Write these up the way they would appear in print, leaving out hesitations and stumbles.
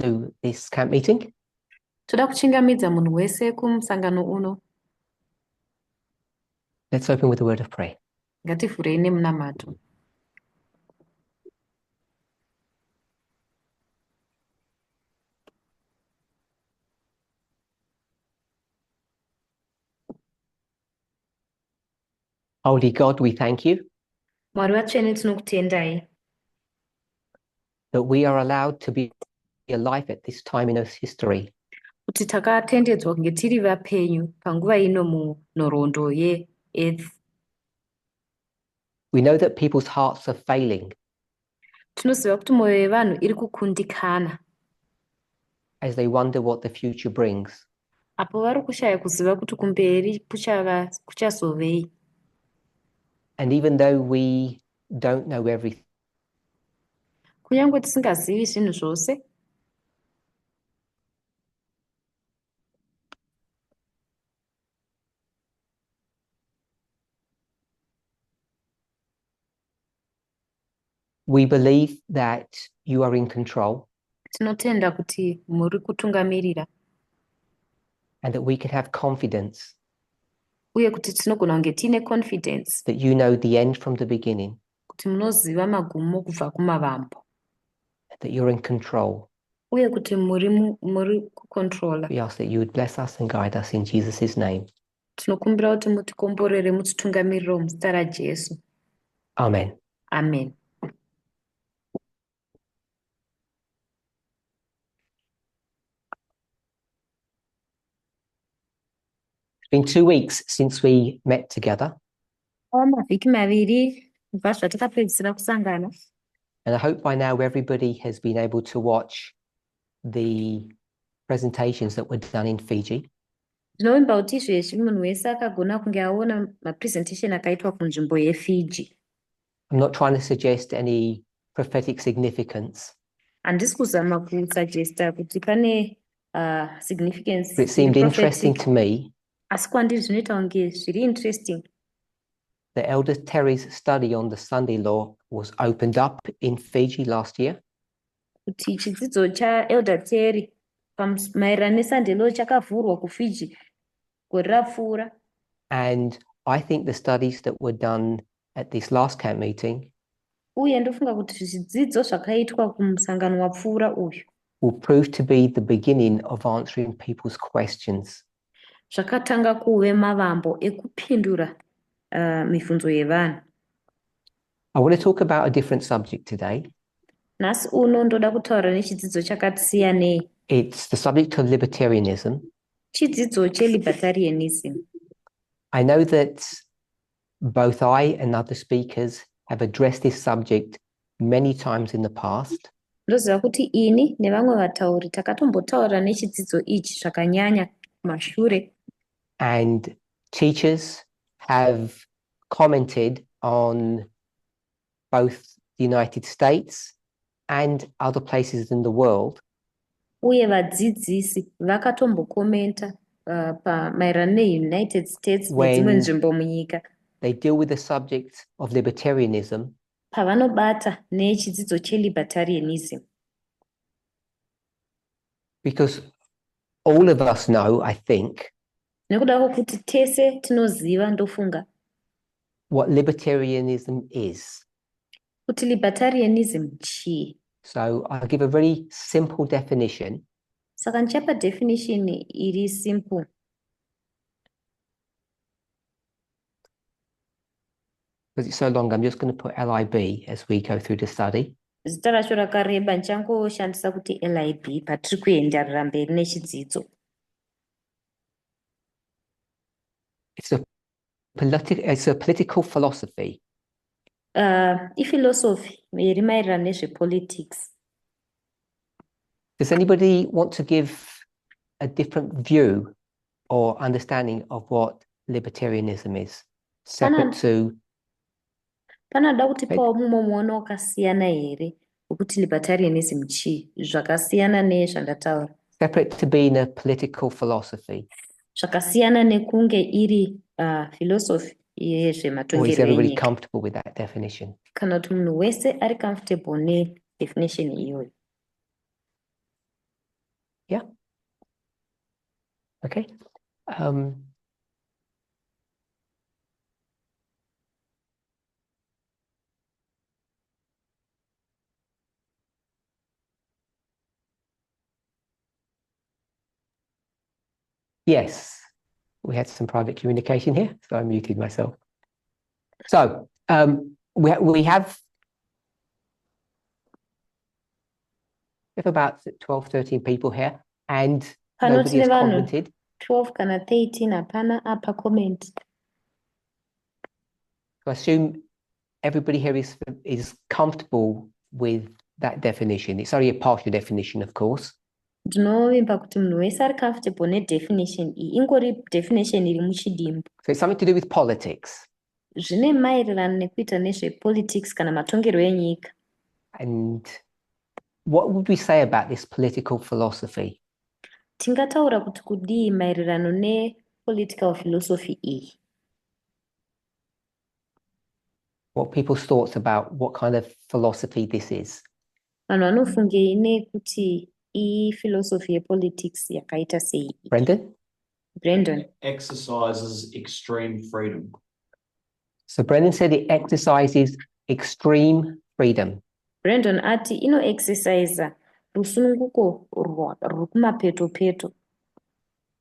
to this camp meeting. Toda kuchingamidza munhu wese kumusangano uno. Let's open with a word of prayer. Ngativhurei nemunamato. Holy God, we thank you Mwari vatsvene tinokutendai that we are allowed to be alive at this time in Earth's history. kuti takatendedzwa kunge tiri vapenyu panguva ino munhoroondo yeearth. We know that people's hearts are failing Tinoziva kuti mwoyo yevanhu iri kukundikana as they wonder what the future brings. apo vari kushaya kuziva kuti kumberi kuchazovei. And even though we don't know everything, Kunyange tisingazivi zvinhu zvose, we believe that you are in control tinotenda kuti muri kutungamirira and that we can have confidence uye kuti tinogona kunge tiine confidence that you know the end from the beginning, kuti munoziva magumo kubva kumavambo that you're in control. uye kuti muri kucontrola. We ask that you would bless us and guide us in Jesus' name. Tinokumbira kuti mutikomborere mutitungamirire muzita raJesu. Amen. Amen. It's been 2 weeks since we met together, Mavhiki maviri kubva zvatakapedzisira kusangana, and I hope by now everybody has been able to watch the presentations that were done in Fiji. ndinovimba kuti izvezvi munhu wese akagona kunge aona mapresentation akaitwa kunzvimbo yeFiji. I'm not trying to suggest any prophetic significance, Handisi kuzama kusuggesta kuti pane significance but it seemed interesting prophetic, to me asi kwandiri zvinoita kunge zviri interesting that Elder Terry's study on the Sunday law was opened up in Fiji last year, kuti chidzidzo chaElder Terry maererano neSunday law chakavhurwa kuFiji gore rapfuura. and I think the studies that were done at this last camp meeting Uye ndofunga kuti zvidzidzo zvakaitwa kumusangano wapfuura uyu will prove to be the beginning of answering people's questions. zvakatanga kuve mavambo ekupindura mibvunzo yevanhu. I want to talk about a different subject today. Nhasi uno ndoda kutaura nechidzidzo chakati siyanei. It's the subject of libertarianism. Chidzidzo chelibertarianism. I know that both I and other speakers have addressed this subject many times in the past, Ndoziva kuti ini nevamwe vatauri takatombotaura nechidzidzo ichi zvakanyanya kumashure, and teachers have commented on both the United States and other places in the world uye vadzidzisi vakatombokomenta maererano neUnited States nedzimwe nzvimbo munyika they deal with the subject of libertarianism pavanobata nechidzidzo chelibertarianism. because all of us know, I think, Nekuda kwokuti tese tinoziva ndofunga what libertarianism is. kuti libertarianism chii. So I'll give a very simple definition. Saka ndichapa definition iri simple. Because it's so long, I'm just going to put LIB as we go through the study. Zita racho rakareba ndichangoshandisa kuti LIB patiri kuenderera mberi nechidzidzo. It's a political philosophy. Iphilosophy iri maererano nezvepolitics. Does anybody want to give a different view or understanding of what libertarianism is, separate to... Panoda kuti pawo mumwe muono wakasiyana here wekuti libertarianism chii, zvakasiyana nezvandataura. Separate to being a political philosophy. Zvakasiyana nekunge iri philosophy yezvematongerero Or is everybody enyika. comfortable with that definition? Kana kuti munhu wese ari comfortable nedefinition iyoyo. Yeah. Okay. Yes, we had some private communication here, so I muted myself. So we have about 12, 13 people here, and nobody has commented. 12 kana 13 hapana apa comment. So I assume everybody here is comfortable with that definition. It's only a partial definition, of course. Ndinovimba kuti munhu wese ari comfortable nedefinition iyi, ingori definition iri muchidimbu. So it's something to do with politics. Zvine maererano nekuita nezvepolitics kana matongerwo enyika. And what would we say about this political philosophy? Tingataura kuti kudii maererano nepolitical philosophy iyi. What people's thoughts about what kind of philosophy this is? Vanhu vanofungei nekuti iyi philosophy yepolitics yakaita sei? Brendan. Exercises extreme freedom. So Brendan said it exercises extreme freedom. Brendan ati inoexercise rusununguko rwekumapeto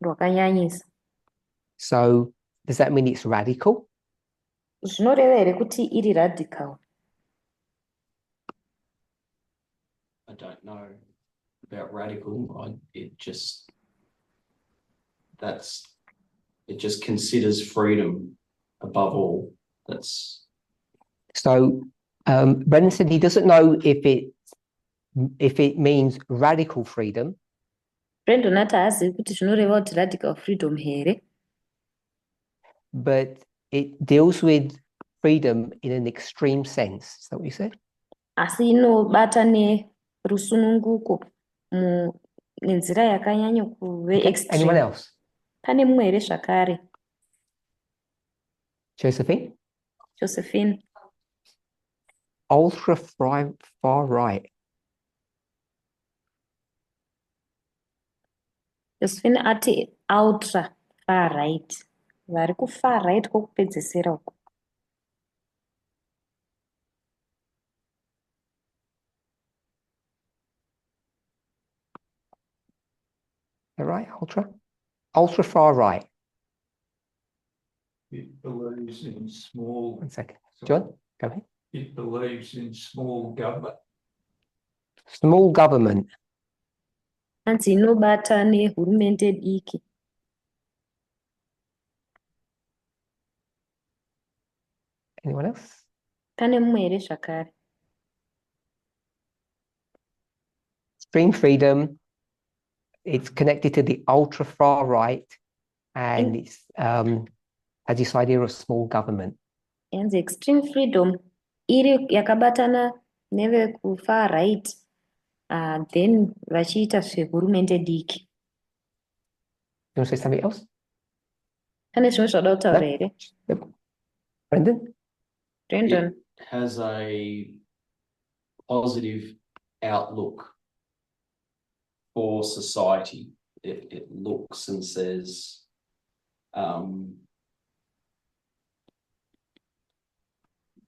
rwakanyanyisa. So does that mean it's radical? Zvinoreva here kuti iri radical? I don't know about radical. It just considers freedom above all. That's so. Brendan said he doesn't know if it means radical freedom. Brendan ati haazivi kuti zvinoreva kuti radical freedom here. But it deals with freedom in an extreme sense. Is that what you said? Asi inobata nerusununguko nenzira yakanyanya kuve extreme. Anyone else? Pane mumwe here zvakare? Josephine. Ultra far right. Josephine ati ultra far right. Vari ku far right kwokupedzesera uko. Right, ultra far right. It believes in small. 1 second, John, go ahead. It believes in small government. Small government. Anzi inobata nehurumende diki. Anyone else? Pane mumwe here zvakare? Extreme freedom. It's connected to the ultra far right, and it's has this idea of small government. And the extreme freedom iri yakabatana neve ku far right, then vachiita zvehurumende diki. You want to say something else? Pane zvimwe zvada kutaura here? Brendan? It has a positive outlook for society. It looks and says,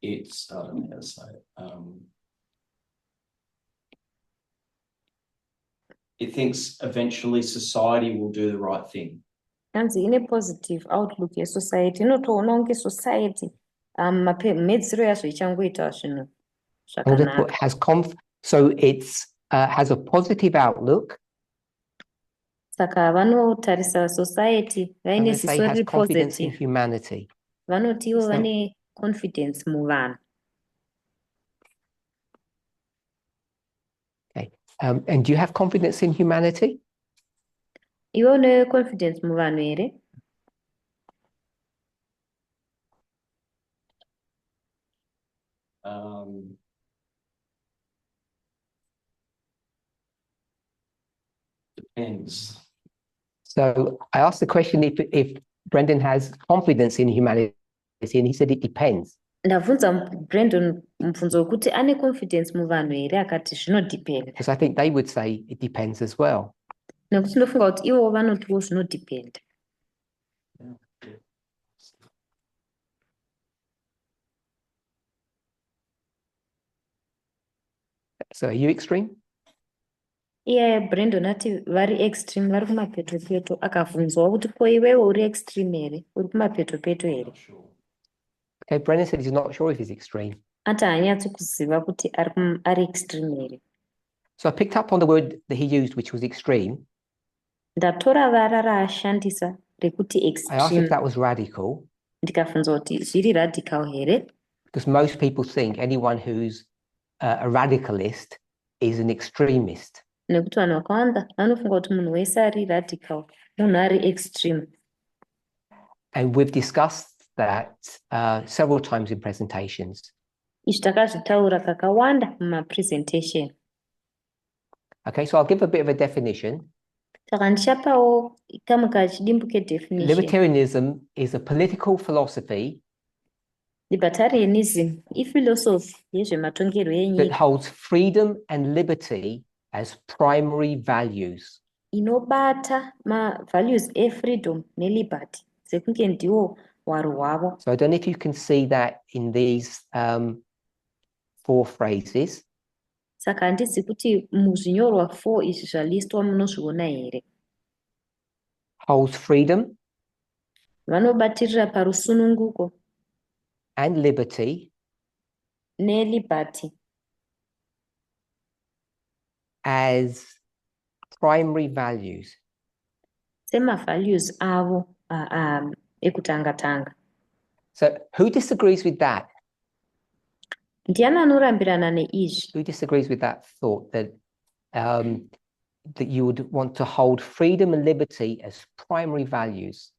it's, I don't know how to say it. It thinks eventually society will do the right thing. And in a positive outlook ye society, inotoona kunge society medziro yazvo ichangoita zvinhu zvakanaka. So it's has a positive outlook. Saka vanotarisa society vaine ziso riri confidence in positive. humanity. Vanotiwo vane confidence muvanhu. Okay. And do you have confidence in humanity? Iwe une confidence muvanhu here? Depends. So I asked the question if Brendan has confidence in humanity, and he said it depends. Ndabvunza Brendan mubvunzo wekuti ane confidence muvanhu here, akati zvinodependa. Because I think they would say it depends as well. Nekuti ndofunga kuti ivo vanotiwo zvinodhipenda. So are you extreme? Brandon ati vari extreme vari kumapeto akavhunzwawo kuti ko iwewe uri extreme here, uri kumapeto here. Not sure. Okay, Brennan said he's not sure if he's extreme. Ati haanyatsi kuziva kuti ari extreme here. So I picked up on the word that he used, which was extreme. Ndatora vara raashandisa rekuti I asked if extreme. that was radical, Ndikavhunza kuti zviri radical here, because most people think anyone who's a radicalist is an extremist. nekuti vanhu vakawanda vanofunga kuti munhu wese ari radical munhu ari extreme. And we've discussed that several times in presentations. Izvi takazvitaura kakawanda mumapresentation. Okay, so I'll give a bit of a definition. Saka ndichapawo kamwe kachidimbu kedefinition. Libertarianism is a political philosophy Libertarianism iphilosophy yezvematongero that enyika holds freedom and liberty as primary values. inobata ma-values efreedom neliberty sekunge ndiwo hwaro hwavo. So I don't know if you can see that in these 4 phrases. Saka handizi kuti muzvinyorwa 4 izvi zvalisitwa munozviona here. Holds freedom Vanobatirira parusununguko and liberty neliberty as primary values. sema-values avo ekutanga-tanga. So who disagrees with that? Ndiani anorambirana neizvi? Who disagrees with that thought that that you would want to hold freedom and liberty as primary values?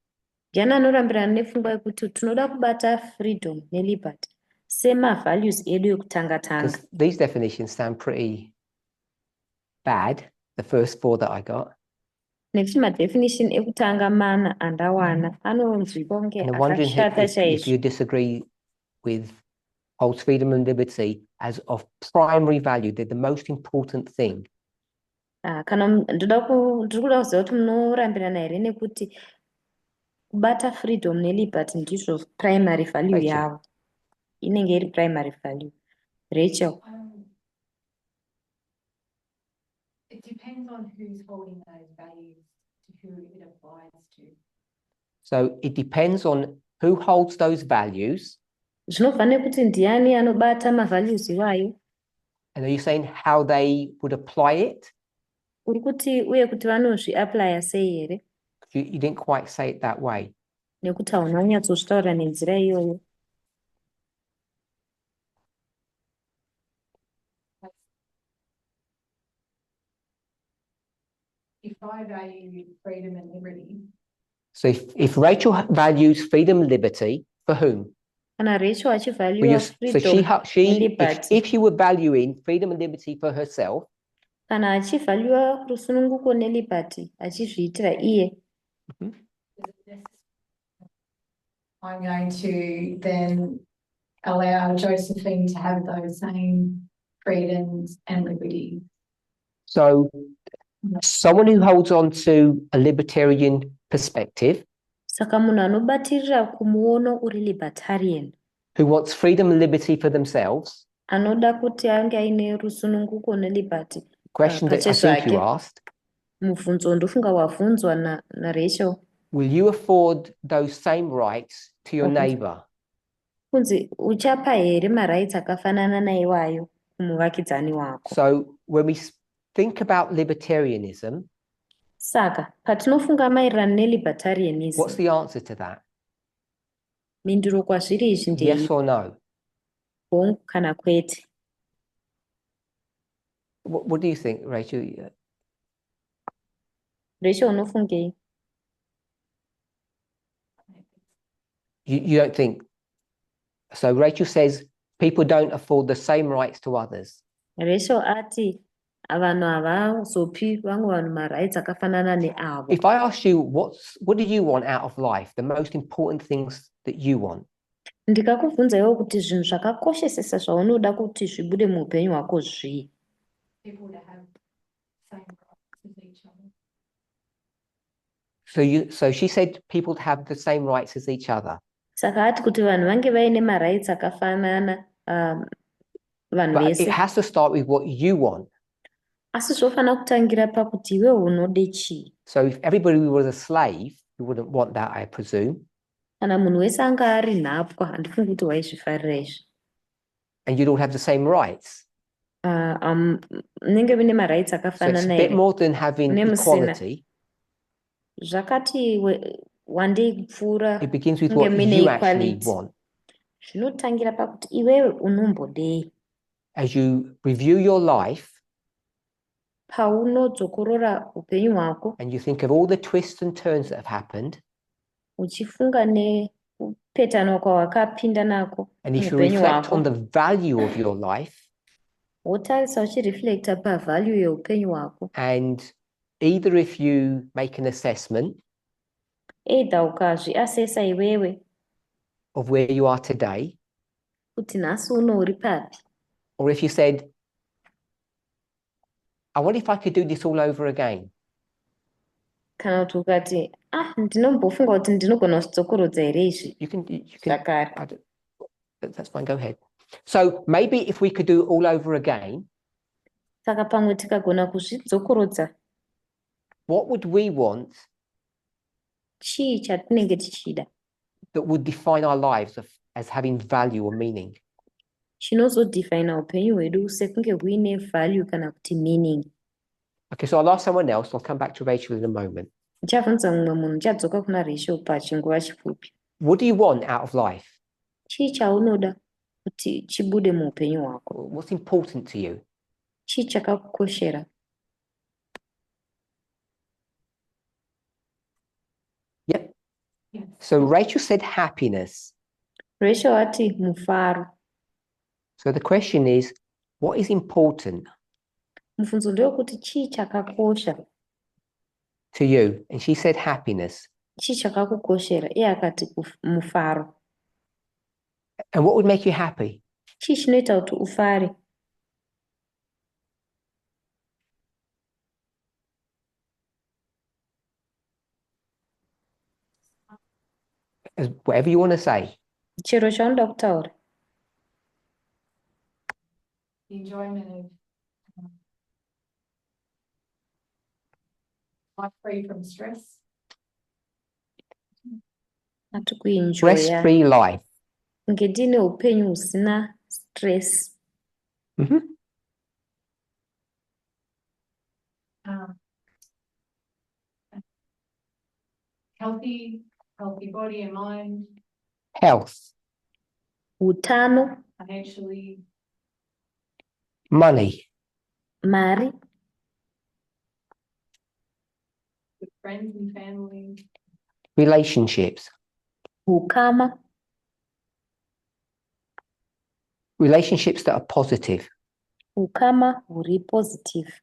Ndiani anorambirana nepfungwa yekuti tinoda kubata freedom neliberty sema-values edu ekutanga-tanga? Because these definitions sound pretty bad, the first 4 that I got. Nekuti madefinition ekutanga mana andawana anonzwika kunge And I'm wondering akashata if chaizvo. you disagree with holds freedom and liberty as of primary value. They're the most important thing. Kana ndiri kuda kuziva kuti munorambirana here nekuti kubata freedom neliberty ndizvo primary value Rachel. yavo, inenge iri primary value. Rachel, It depends on who's holding those values to who it applies to. So it depends on who holds those values. zvinobva nekuti ndiani anobata ma-values iwayo, And are you saying how they would apply it? uri kuti uye kuti vanozvi-aplya sei here, You didn't quite say it that way. nekuti hauna kunyatsozvitaura nenzira iyoyo. If I value freedom and liberty, So if Rachel values freedom and liberty, for whom? Kana Rachel Well, achivaluwa so freedom neliberty, if she were valuing freedom and liberty for herself, kana achivaluwa rusununguko neliberty achizviitira iye, I'm going to then allow Josephine to have those same freedoms and liberties. so someone who holds on to a libertarian perspective, saka munhu anobatirira kumuono uri libertarian, who wants freedom and liberty for themselves, anoda kuti ange aine rusununguko neliberty question that I think you asked, mubvunzo ndofunga wabvunzwa naRachel, will you afford those same rights to your Okay. neighbor? kunzi uchapa here marights akafanana naiwayo kumuvakidzani wako. So when we think about libertarianism, Saka patinofunga maererano nelibertarianism, what's the answer to that? mhinduro kwazviri izvi ndei Yes or no? hongu kana kwete. What do you think, Rachel? Rachel unofungei? You don't think? So Rachel says people don't afford the same rights to others. Rachel ati vanhu havazopi vamwe vanhu marights akafanana neavo. If I ask you what do you want out of life, the most important things that you want, Ndikakubvunza iwo kuti zvinhu zvakakoshesesa zvaunoda kuti zvibude muupenyu hwako zvii. People to have same rights as each other. So she said people have the same rights as each other. Saka ati kuti vanhu vange vaine marights akafanana vanhu But it vese. has to start with what you want. Asi zvofanira kutangira pakuti iwe unode chii. So if everybody was a slave, you wouldn't want that, I presume. Kana munhu wese anga ari nhapwa, handifungi kuti waizvifarira izvi. And you'd all have the same rights. Munenge mune marights So it's akafanana a bit here. more than having Mune musina. equality. Zvakati wandei kupfuura It begins with kunge what mune you actually equality. want. Zvinotangira pakuti iwewe unombodei. As you review your life Paunodzokorora upenyu hwako, and you think of all the twists and turns that have happened, uchifunga nekupetana kwawakapinda nako and if you muupenyu reflect hwako, on the value of your life, wotarisa uchireflecta pavalue yeupenyu hwako, and either if you make an assessment either ukazviasesa iwewe of where you are today, kuti nhasi uno uri papi, or if you said, I wonder if I could do this all over again. kana kuti ukati ndinombofunga kuti ndinogona kuzvidzokorodza here izvi You can zvakare. that's fine, go ahead. So maybe if we could do it all over again, Saka pamwe tikagona kuzvidzokorodza, what would we want chii chatinenge tichida that would define our lives as having value or meaning? chinozodefina upenyu hwedu sekunge huine value kana kuti meaning. Okay, so I'll ask someone else. I'll come back to Rachel in a moment. Ndichabvunza mumwe munhu, ndichadzoka kuna Rachel pachinguva chipfupi. What do you want out of life? Chii chaunoda kuti chibude muupenyu hwako? What's important to you? Chii chakakukoshera? Yep. Yes. So Rachel said happiness. Rachel ati mufaro. So the question is, what is important Mubvunzo ndewekuti chii chakakosha? to you? And she said happiness. Chii chakakukoshera? Iye akati mufaro. And what would make you happy? Chii chinoita kuti ufare? Whatever you want to say. Chero chaunoda kutaura. The enjoyment of life free from stress. Ati kuenjoya. Stress-free life. Kunge ndine upenyu husina stress. Healthy body and mind, Health, Utano, financially, money, mari, with friends and family, relationships. ukama, Relationships that are positive. ukama huri positive.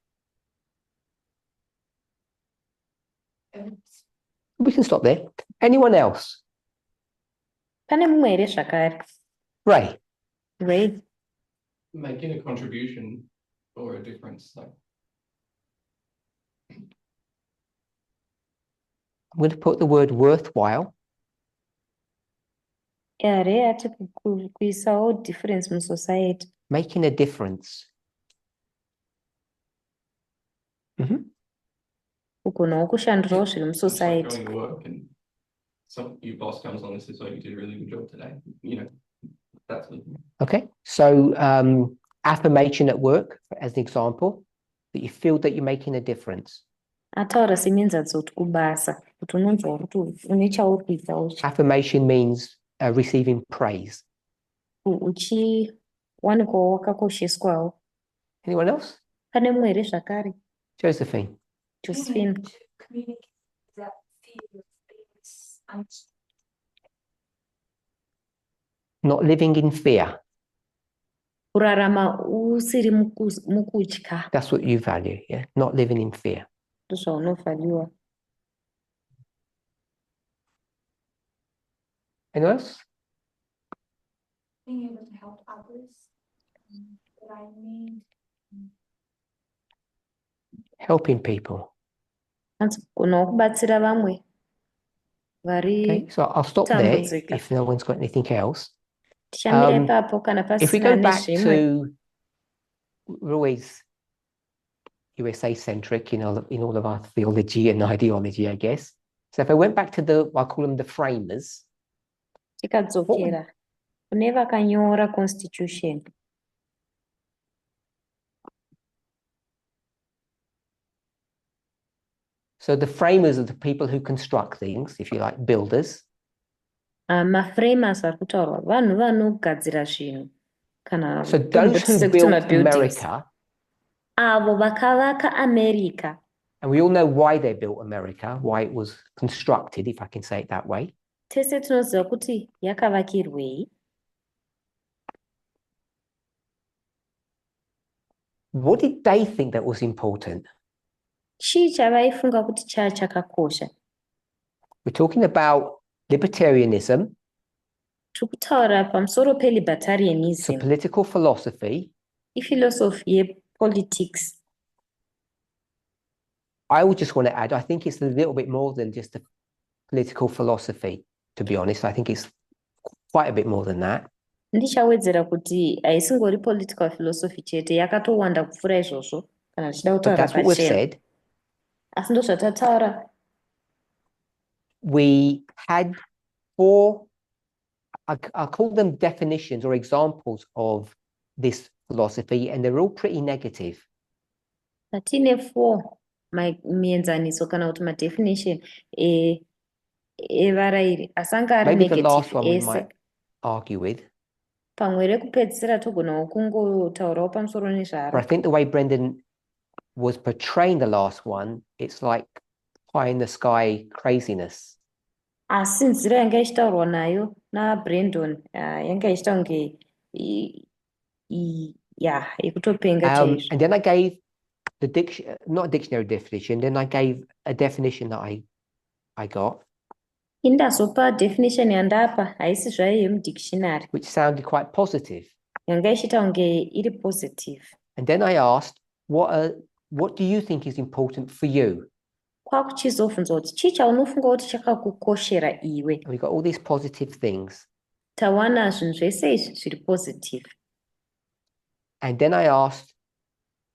We can stop there. Anyone else? Pane mumwe here zvakare? Ray. Ray. Making a contribution or a difference. Like, I'm going to put the word worthwhile. Yeah, Ray ati kuisawo difference musociety. Making a difference. Kugonawo kushandurawo zviri just like musociety. going to work and your boss comes on and says, "Oh, you did a really good job today." You know, that's what. Okay. So affirmation at work, as an example, that you feel that you're making a difference. Ataura seminzadzo kuti kubasa, kuti unonzwa kuti une chauri kuitawo. Affirmation means receiving praise. Uchiwanikwawo wakakosheswawo. Anyone else? Pane mumwe here zvakare? Josephine. Josephine. communicate that fear of being Not living in fear. Kurarama usiri mukutya. That's what you value, yeah? Not living in fear. Ndozvaunovhaliwa. Anyone else? being able to help others that I need. Helping people. Kugonawo kubatsira vamwe. Okay, vari so I'll stop there tambudzika. if no one's got anything else. Tichamira ipapo kana If we pasina go back nezvimwe. to, we're always USA centric in all of our theology and ideology, I guess. So if I went back to I call them the framers. Tikadzokera kune vakanyora constitution. So the framers are the people who construct things, if you like, builders. Maframers vari kutaurwa vanhu vanogadzira zvinhu kana So those who built America, avo vakavaka America. and we all know why they built America, why it was constructed, if I can say it that way. Tese tinoziva kuti yakavakirwei. What did they think that was important? Chii chavaifunga kuti chakakosha. We're talking about libertarianism. Tiri kutaura pamusoro It's a pe-libertarianism, political philosophy. iphilosophy yepolitics. I would just want to add, I think it's a little bit more than just a political philosophy, to be honest. I think it's quite a bit more than that. Ndichawedzera kuti haisingori political philosophy chete, yakatowanda kupfuura izvozvo kana tichida But kutaura that's what we've pachena. said. Asi ndozvatataura. We had four, I call them definitions or examples of this philosophy, and they're all pretty negative. Patine 4 mienzaniso kana kuti madefinition evarairi asanga ari Maybe the last negative one we ese. might argue with. Pamwe rekupedzisira togonawo kungotaurawo pamusoro But I nezvaro. think the way Brendan was portraying the last one, it's like pie in the sky craziness. Asi nzira yanga ichitaurwa nayo naBrandon yanga ichita kunge yekutopenga chaizvo. And then I gave not a dictionary definition, then I gave a definition that I got, Indazopa definition yandapa haisi zvayo yemudictionary. which sounded quite positive. Yanga ichita kunge iri positive. And then I asked, what do you think is important for you? Kwakuchizobvunzwa kuti chii chaunofunga kuti chakakukoshera iwe. And we got all these positive things. Tawana zvinhu zvese izvi zviri positive. And then I asked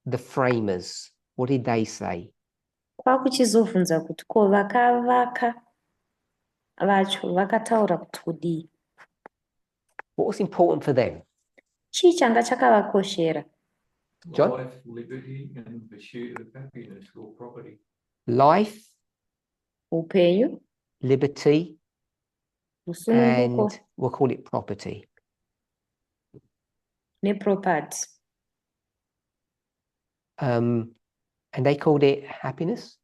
the framers, what did they say? Kwakuchizobvunza kuti ko vakavaka vacho vakataura kuti kudii. What was important for them? Chii changa chakavakoshera. John? Life, liberty, and the pursuit of happiness or property. Life, Upenyu, liberty, rusununguko and we'll call it property. neproperty. And they called it happiness,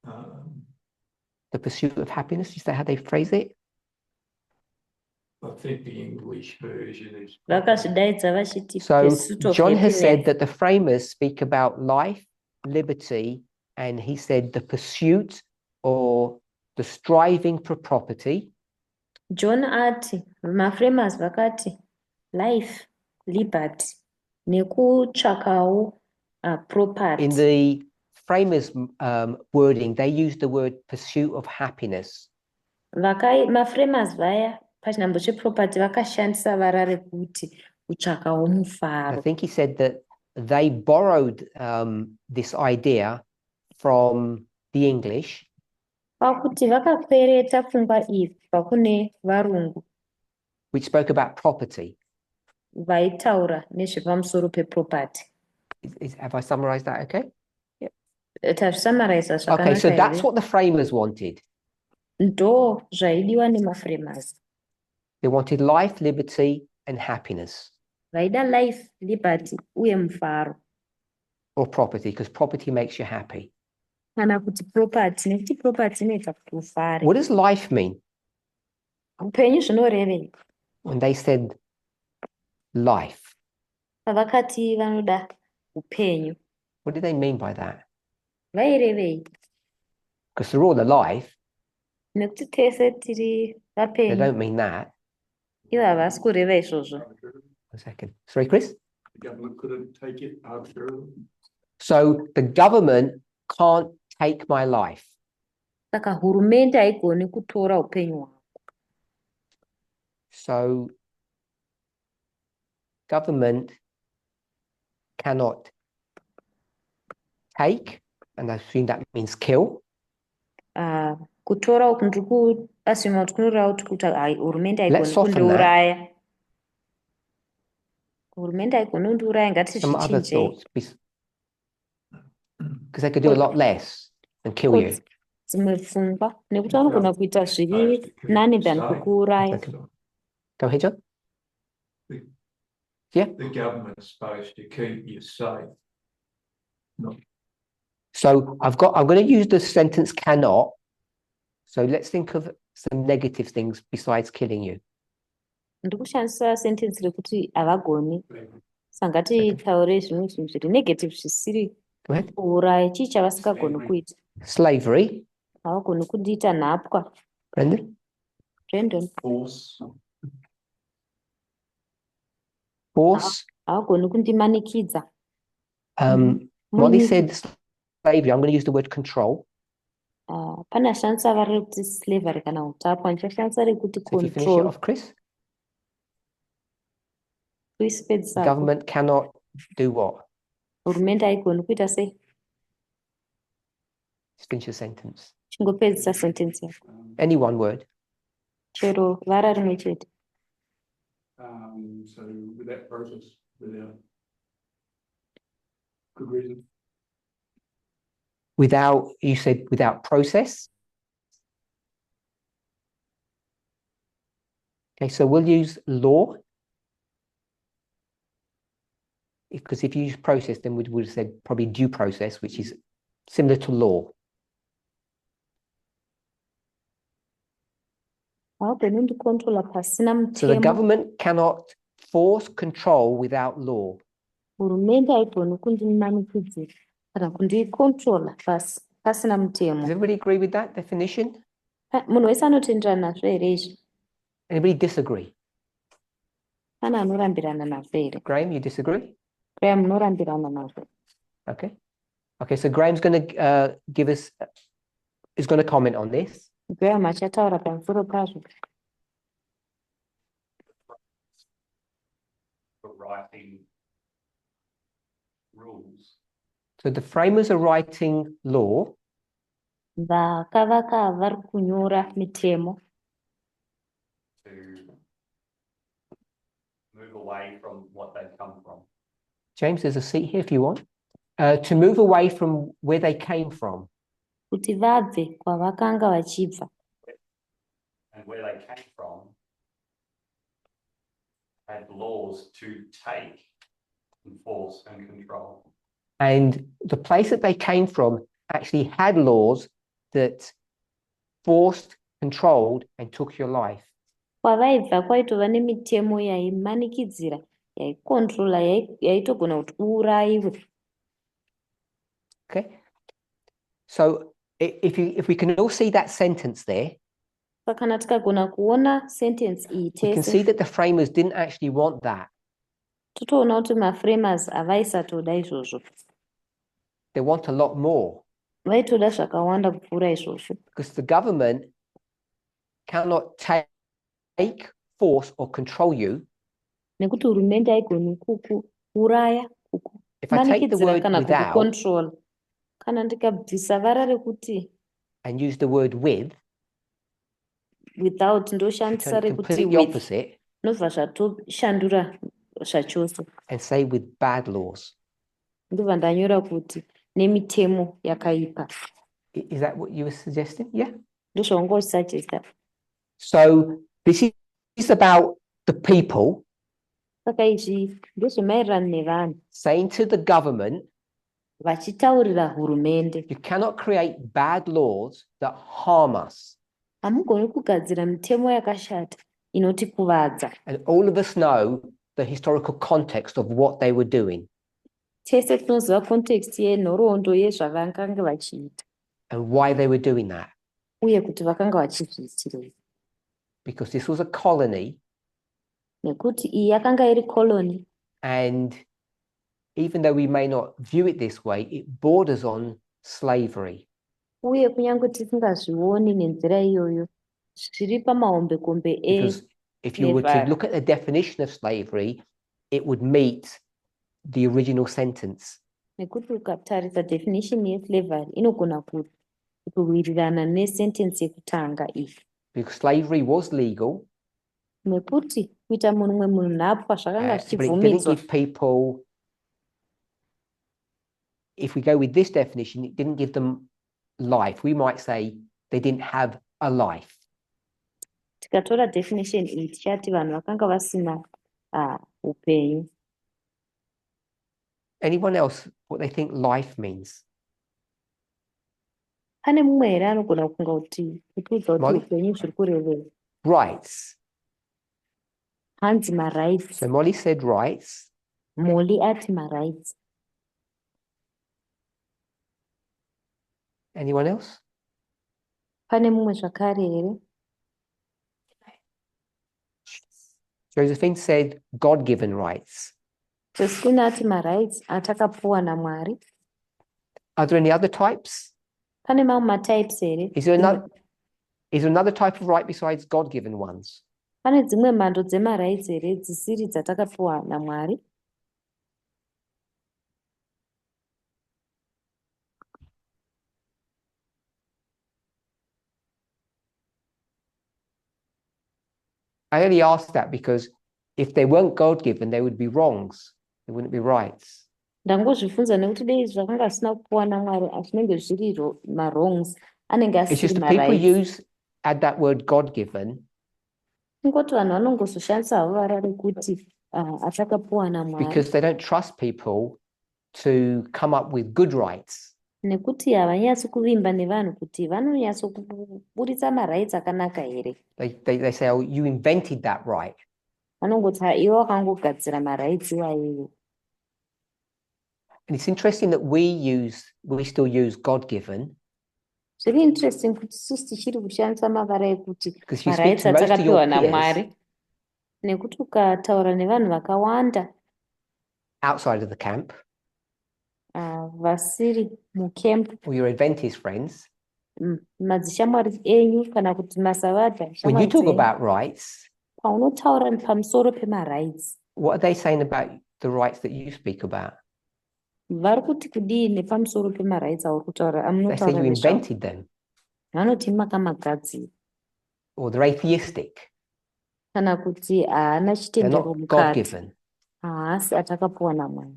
Um, the pursuit of happiness. Is that how they phrase it? I think the English version is. Vakazvidaidza vachiti So pursuit of John has said happiness. that the framers speak about life, liberty, and he said the pursuit or the striving for property. John ati maframers vakati life, liberty nekutsvakawo property. In the framers' wording, they use the word pursuit of happiness. Maframers vaya pachinhambo cheproperty vakashandisa vara rekuti kutsvakawo I mufaro. think he said that they borrowed this idea from the English, Pakuti vakakwereta pfungwa iyi kubva kune varungu which spoke about property. vaitaura nezvepamusoro peproperty. Have I summarized that okay? Tazvisamaraiza Okay, so zvakanaka that's here. what the framers wanted. Ndo zvaidiwa nemaframers. They wanted life, liberty, and happiness, Vaida life, liberty uye mufaro. or property, because property makes you happy. Kana kuti property nekuti property inoita kuti ufare. What does life mean? Upenyu zvinorevei. When they said life, Pavakati vanoda upenyu. what did they mean by that? Vairevei. Because they're all alive, Nekuti tese tiri they vapenyu. don't mean that. Ivo havasi kureva izvozvo. One second. Sorry, Chris? The government couldn't take it arbitrarily. So the government can't take my life. Saka hurumende haigoni kutora upenyu hwako. So government cannot take, and I assume that means kill. Kutora uku ndiri kuassume kuti kunoreva kuti hurumende haigoni Let's soften that. kundiuraya. Hurumende haigoni kundiuraya, Some other ngatizvichinjei. thoughts, because they could do a lot less than kill you. Dzimwe pfungwa nekuti vanogona kuita zviri nani than kukuuraya. Go ahead, John. Yeah. The government's supposed to keep you safe. So I'm going to use the sentence cannot. So let's think of some negative things besides killing you. Ndiri kushandisa sentence rekuti havagoni. Saka ngatitaure zvimwe zvinhu zviri negative zvisiri Go ahead. kuuraya. Chii chavasingagoni kuita? Slavery. Havagoni kundiita nhapwa. Brendan. Brandon. Force. Havagoni kundimanikidza. Molly said slavery. I'm going to use the word control. Pane ashandisa vari rekuti slavery kana utapwa. Ndichashandisa rekuti So if you finish it control. off, Chris. Chris pedzisa. Government cannot do what? Hurumende haigoni kuita sei? Just finish the sentence. Chingopedzisa sentence yako. Any one word. Chero vara rimwe chete. So with that process, without good reason. Without, you said without process. Okay, so we'll use law. Because if you use process, then we would have said probably due process, which is similar to law. So the government cannot force control without law. Hurumende haigoni kundimanikidzira kana kundikontrola pasina mutemo. Does everybody agree with that definition? Munhu wese anotenderana nazvo here izvi? Anybody disagree? Pane anorambirana nazvo here? Graham, you disagree? Graham, munorambirana nazvo? Okay. Okay, so Graham's going to is going to comment on this. Graham achataura pamusoro pazvo. Writing rules. So the framers are writing law. Vakavaka vari kunyora mitemo. To move away from what they come from. James, there's a seat here if you want. To move away from where they came from. Kuti vabve kwavakanga vachibva. And where they came from had laws to take, enforce and control. And the place that they came from actually had laws that forced, controlled and took your life. Kwavaibva kwaitova nemitemo yaimanikidzira, yaikontrola, yaitogona kuti uurayiwe. Okay. So if we can all see that sentence there, Kana tikagona kuona sentence iyi you can see tese, that the framers didn't actually want that. totoona kuti maframers havaisatoda izvozvo. They want a lot more. Vaitoda zvakawanda kupfuura izvozvo. Because the government cannot take, force or control you. Nekuti hurumende haigoni kukuuraya, kukumanikidzira kana kukucontrol. Kana ndikabvisa vara rekuti and use the word with, without ndoshandisa rekuti completely with, opposite, nobva zvatoshandura zvachose. and say with bad laws. Ndobva ndanyora kuti nemitemo yakaipa. Is that what you were suggesting? Yeah. Ndozvaungosagesta. So this is about the people Saka izvi ndozvemaererano nevanhu saying to the government, vachitaurira hurumende. you cannot create bad laws that harm us. Hamugoni kugadzira mitemo yakashata inotikuvadza. And all of us know the historical context of what they were doing. Tese tinoziva context yenhoroondo yezvavakanga vachiita. And why they were doing that. Uye kuti vakanga vachizviitirei. Because this was a colony. Nekuti iyi yakanga iri colony. And even though we may not view it this way, it borders on slavery. uye kunyange tisingazvioni nenzira iyoyo zviri pamahombekombe Because if you were to Never. look at the definition of slavery, it would meet the original sentence. nekuti ukatarisa definition yeslavery inogona kuwirirana nesentence yekutanga iyi. Because slavery was legal, Nekuti kuita mumwe munhu nhapwa zvakanga but it didn't zvichibvumidzwa. give people, if we go with this definition, it didn't give them life. We might say they didn't have a life. Tikatora definition iyi tichati vanhu vakanga vasina upenyu. Anyone else, what they think life means? Pane mumwe here anogona kufunga kuti kutiudza kuti Molly? upenyu zviri kurevera. Rights. Hanzi marights. So Molly said rights. Moli ati marights. Anyone else? Pane mumwe zvakare here? Josephine said God-given rights. Josephine ati marights atakapuwa naMwari. Are there any other types? Pane mamwe matypes here? Is there another type of right besides God-given ones? Pane dzimwe mhando dzemarights here dzisiri dzatakapuwa naMwari? I only ask that because if they weren't God-given, they would be wrongs. They wouldn't be rights. Ndangozvifunza nekuti dei zvakanga asina kupuwa naMwari azvinenge zviri ma-wrongs anenge It's just asiri that people marights. add that word God-given Ingoti vanhu vanongozoshandisa havo vara rekuti atakapuwa naMwari because they don't trust people to come up with good rights. nekuti havanyatsi kuvimba nevanhu kuti vanonyatso kuburitsa marights akanaka here. They say, oh, you invented that right. Vanongoti iwe wakangogadzira marights iwayo. And it's interesting that we still use God-given Zviri interesting kuti isusu tichiri kushandisa mavara ekuti because you speak marights to most of atakapiwa your peers naMwari. Nekuti ukataura nevanhu vakawanda outside of the camp vasiri mucamp, or your Adventist friends. madzishamwari enyu kana kuti masavadha When you shamwari talk dzenyu, about rights, paunotaura pamusoro pemarights what are they saying about the rights that you speak about? vari kuti kudii nepamusoro pemarights auri kutaura They say amunotaura you nezvawo? invented them Vanoti makamagadzira or they're atheistic. kana kuti haana They're chitendero not mukati, God-given. haasi atakapuwa naMwari.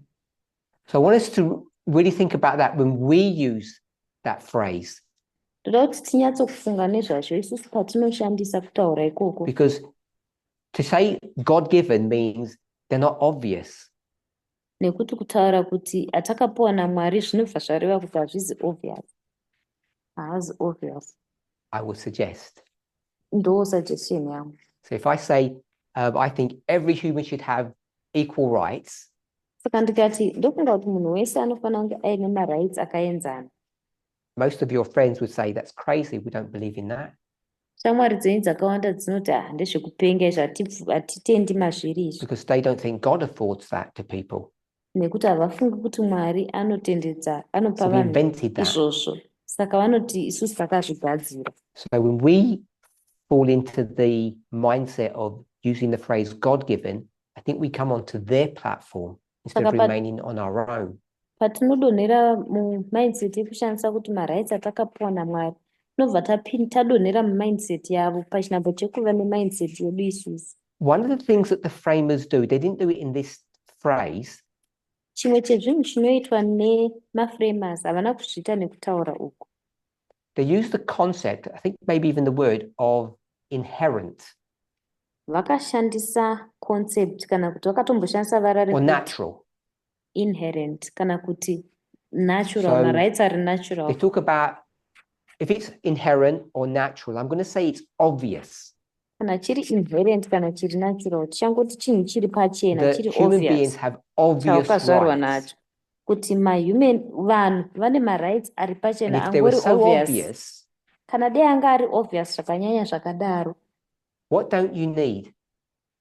So I want us to really think about that when we use that phrase, Toda kuti tinyatsokufunga nezvazvo isusu patinoshandisa kutaura ikoko, because to say God-given means they're not obvious. nekuti kutaura kuti atakapuwa naMwari zvinobva zvareva kuti hazvizi obvious, haazi obvious. I would suggest. Ndo suggestion yangu. So if I say, I think every human should have equal rights, Saka ndikati ndofunga kuti munhu wese anofanira kunge aine marights akaenzana. most of your friends would say, that's crazy, we don't believe in that. Shamwari dzenyu dzakawanda dzinoti ndezvekupenga izvi hatitendi mazviri izvi, Because they don't think God affords that to people. nekuti havafungi kuti Mwari anotendedza, anopa So we vanhu invented that. izvozvo. Saka vanoti isusu takazvigadzira. So when we fall into the mindset of using the phrase God-given, I think we come onto their platform instead of Saka remaining on our own. Patinodonhera mumindset yekushandisa kuti marights atakapuwa naMwari, tinobva tadonhera mumindset yavo pachinhambo chekuva nemindset yedu isusu. One of the things that the framers do, they didn't do it in this phrase, Chimwe chezvinhu chinoitwa nemaframers havana kuzviita nekutaura uku. they use the concept, I think maybe even the word, of inherent Vakashandisa concept kana kuti vakatomboshandisa vara or rekuti natural. inherent kana kuti natural, So marights are They natural. talk about if it's inherent or natural, I'm going to say it's obvious Kana chiri inherent kana chiri natural, tichangoti chinhu chiri pachena, that chiri human beings obvious. have obvious Chawakazvarwa rights. nacho. Kuti vanhu vane marights ari And pachena, if they were angori so obvious. obvious, Kana dei anga ari obvious zvakanyanya zvakadaro, what don't you need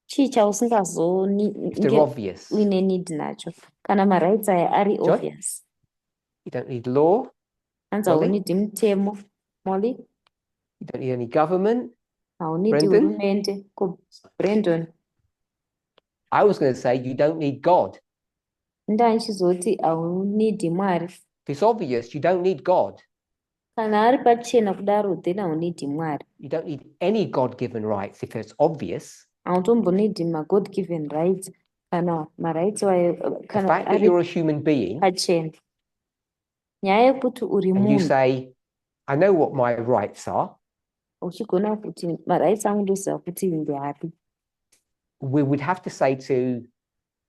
chii if they're chausingazonge obvious? You uine need nacho? Kana marights aya ari John? obvious. don't need law, hanzi Molly? haunidi mutemo. Molly, You don't need any government. haunidi Brendan? hurumende. Ko Brandon, I was going to say you don't need God. ndanchizoti haunidi Mwari. If it's obvious, you don't need God. Kana ari pachena kudaro then haunidi Mwari. You don't need any God-given rights if it's obvious. Hautombonidi ma-God given rights kana ma-rights The kana fact that ari you're a human being pachena. Nyaya yekuti uri and you munhu say, I know what my rights are, uchigona kuti ma-rights angu ndoziva kuti ndeapi. we would have to say to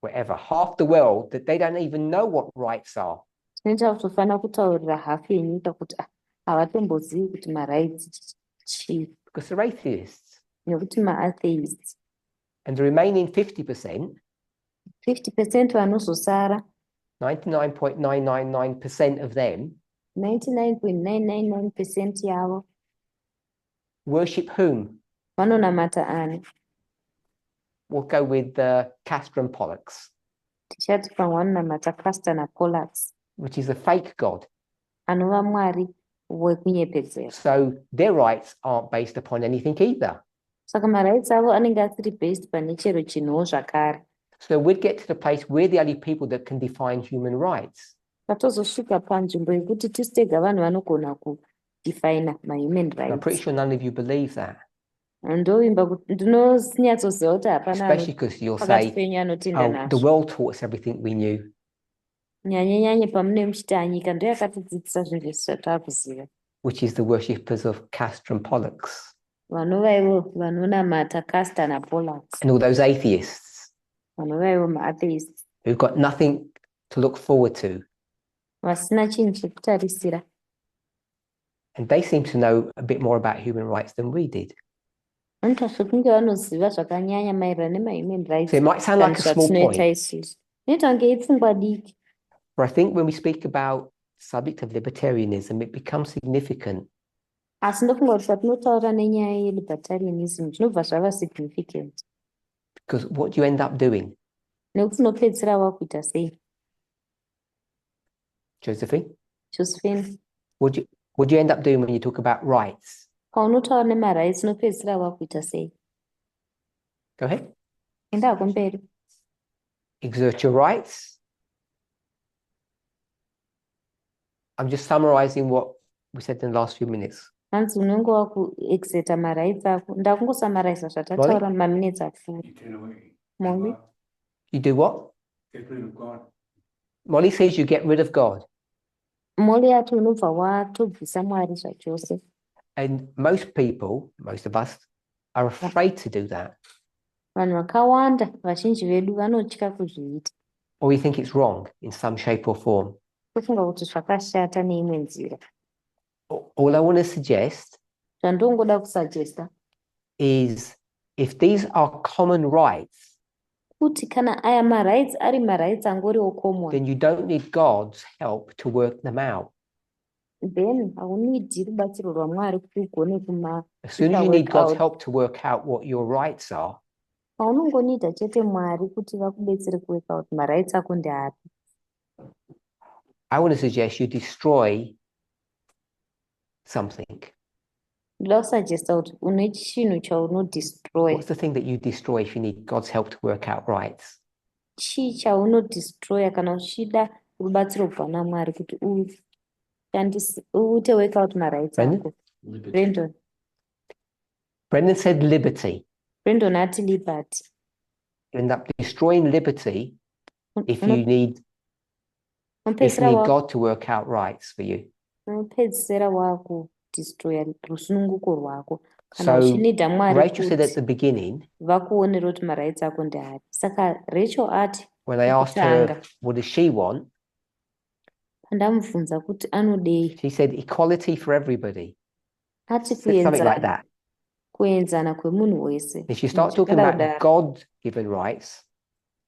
whatever, half the world that they don't even know what rights are. Tinoita kutofanira kutaurira hafu yenyika kuti havatombozivi kuti ma-rights chii, Because they're atheists. nekuti ma-atheists. And the remaining 50%, 50% vanozosara, 99.999% of them 99.999% yavo worship whom? vanonamata ani. We'll go with Castor and Pollux, Tichati pamwe vanonamata Castor naPollux, which is a fake god. anova mwari wekunyepedzera. So their rights aren't based upon anything either. Saka ma-rights avo anenge asiri based pane chero chinhuwo zvakare. So we'd get to the place we're the only people that can define human rights. Patozosvika panzvimbo yekuti tisu tega vanhu vanogona kudefina ma-human I'm pretty rights. sure none of you believe that, Ndovimba kuti ndinonyatsoziva kuti hapana especially because you'll pakati say, penyu anotenda oh, the nazvo. world taught us everything we knew. Nyanye pamune muchiti nyika ndo yakatidzidzisa zvinhu zvese zvataakuziva. Which is the worshippers of Castor and Pollux Vanova ivo vanonamata Castor naPollux, and all those atheists vanova ivo ma-atheists, who've got nothing to look forward to. vasina chinhu chekutarisira. And they seem to know a bit more about human rights than we did. Vanoita sokunge vanoziva zvakanyanya maererano nema-human rights. So it might sound like a small zvatinoita point, isusu. Inoita kunge ipfungwa diki. but I think when we speak about the subject of libertarianism, it becomes significant Asi ndofunga kuti patinotaura nenyaya yelibertarianism zvinobva zvava significant. because what do you end up doing, Nekuti unopedzisira wakuita sei? Josephine? Josephine, What do you end up doing when you talk about rights? paunotaura nema-rights unopedzisira wakuita sei? Go ahead. Enda hako mberi. Exert your rights. I'm just summarizing what we said in the last few minutes. Hanzi unenge wakuexeta ma-rights ako. Ndakungosamaraiza zvatataura ma-minutes apfuura. You turn away. Molly? You do what? Get rid of God. Molly says you get rid of God. Molly ati unobva watobvisa Mwari zvachose. And most people, most of us, are afraid to do that. Vanhu vakawanda, vazhinji vedu vanotya kuzviita. Or we think it's wrong in some shape or form. Tofunga kuti zvakashata neimwe nzira. All I want to suggest Zvandongoda kusuggesta is if these are common rights, kuti kana aya ma-rights ari ma-rights angoriwo common, then you don't need God's help to work them out. then haunidi rubatsiro rwaMwari kuti ugone As soon as you need work God's out. help to work out what your rights are, Paunongonida chete Mwari kuti vakubetsere kuwork out ma-rights ako ndeapi. I want to suggest you destroy something. Ndoda kusuggesta kuti une chinhu chaunodestroy. What's the thing that you destroy if you need God's help to work out rights? Chii chaunodestroya kana uchida rubatsiro kubva naMwari kuti uite work out ma-rights Brendan? ako. Liberty. Brandon Said liberty. ati liberty. You end up destroying liberty if you need Unopedzisira God to work out rights for you. wakudestroya rusununguko rwako. Kana So uchinida Mwari Rachel said at kuti the beginning, vakuonera kuti ma-rights ako ndeapi. Saka Rachel ati when I asked her, kutanga, what does she want? pandamubvunza kuti anodei, She said equality for everybody. ati Said something like that. kuenzana kwemunhu wese. If you start talking about Chakadaro. God-given rights,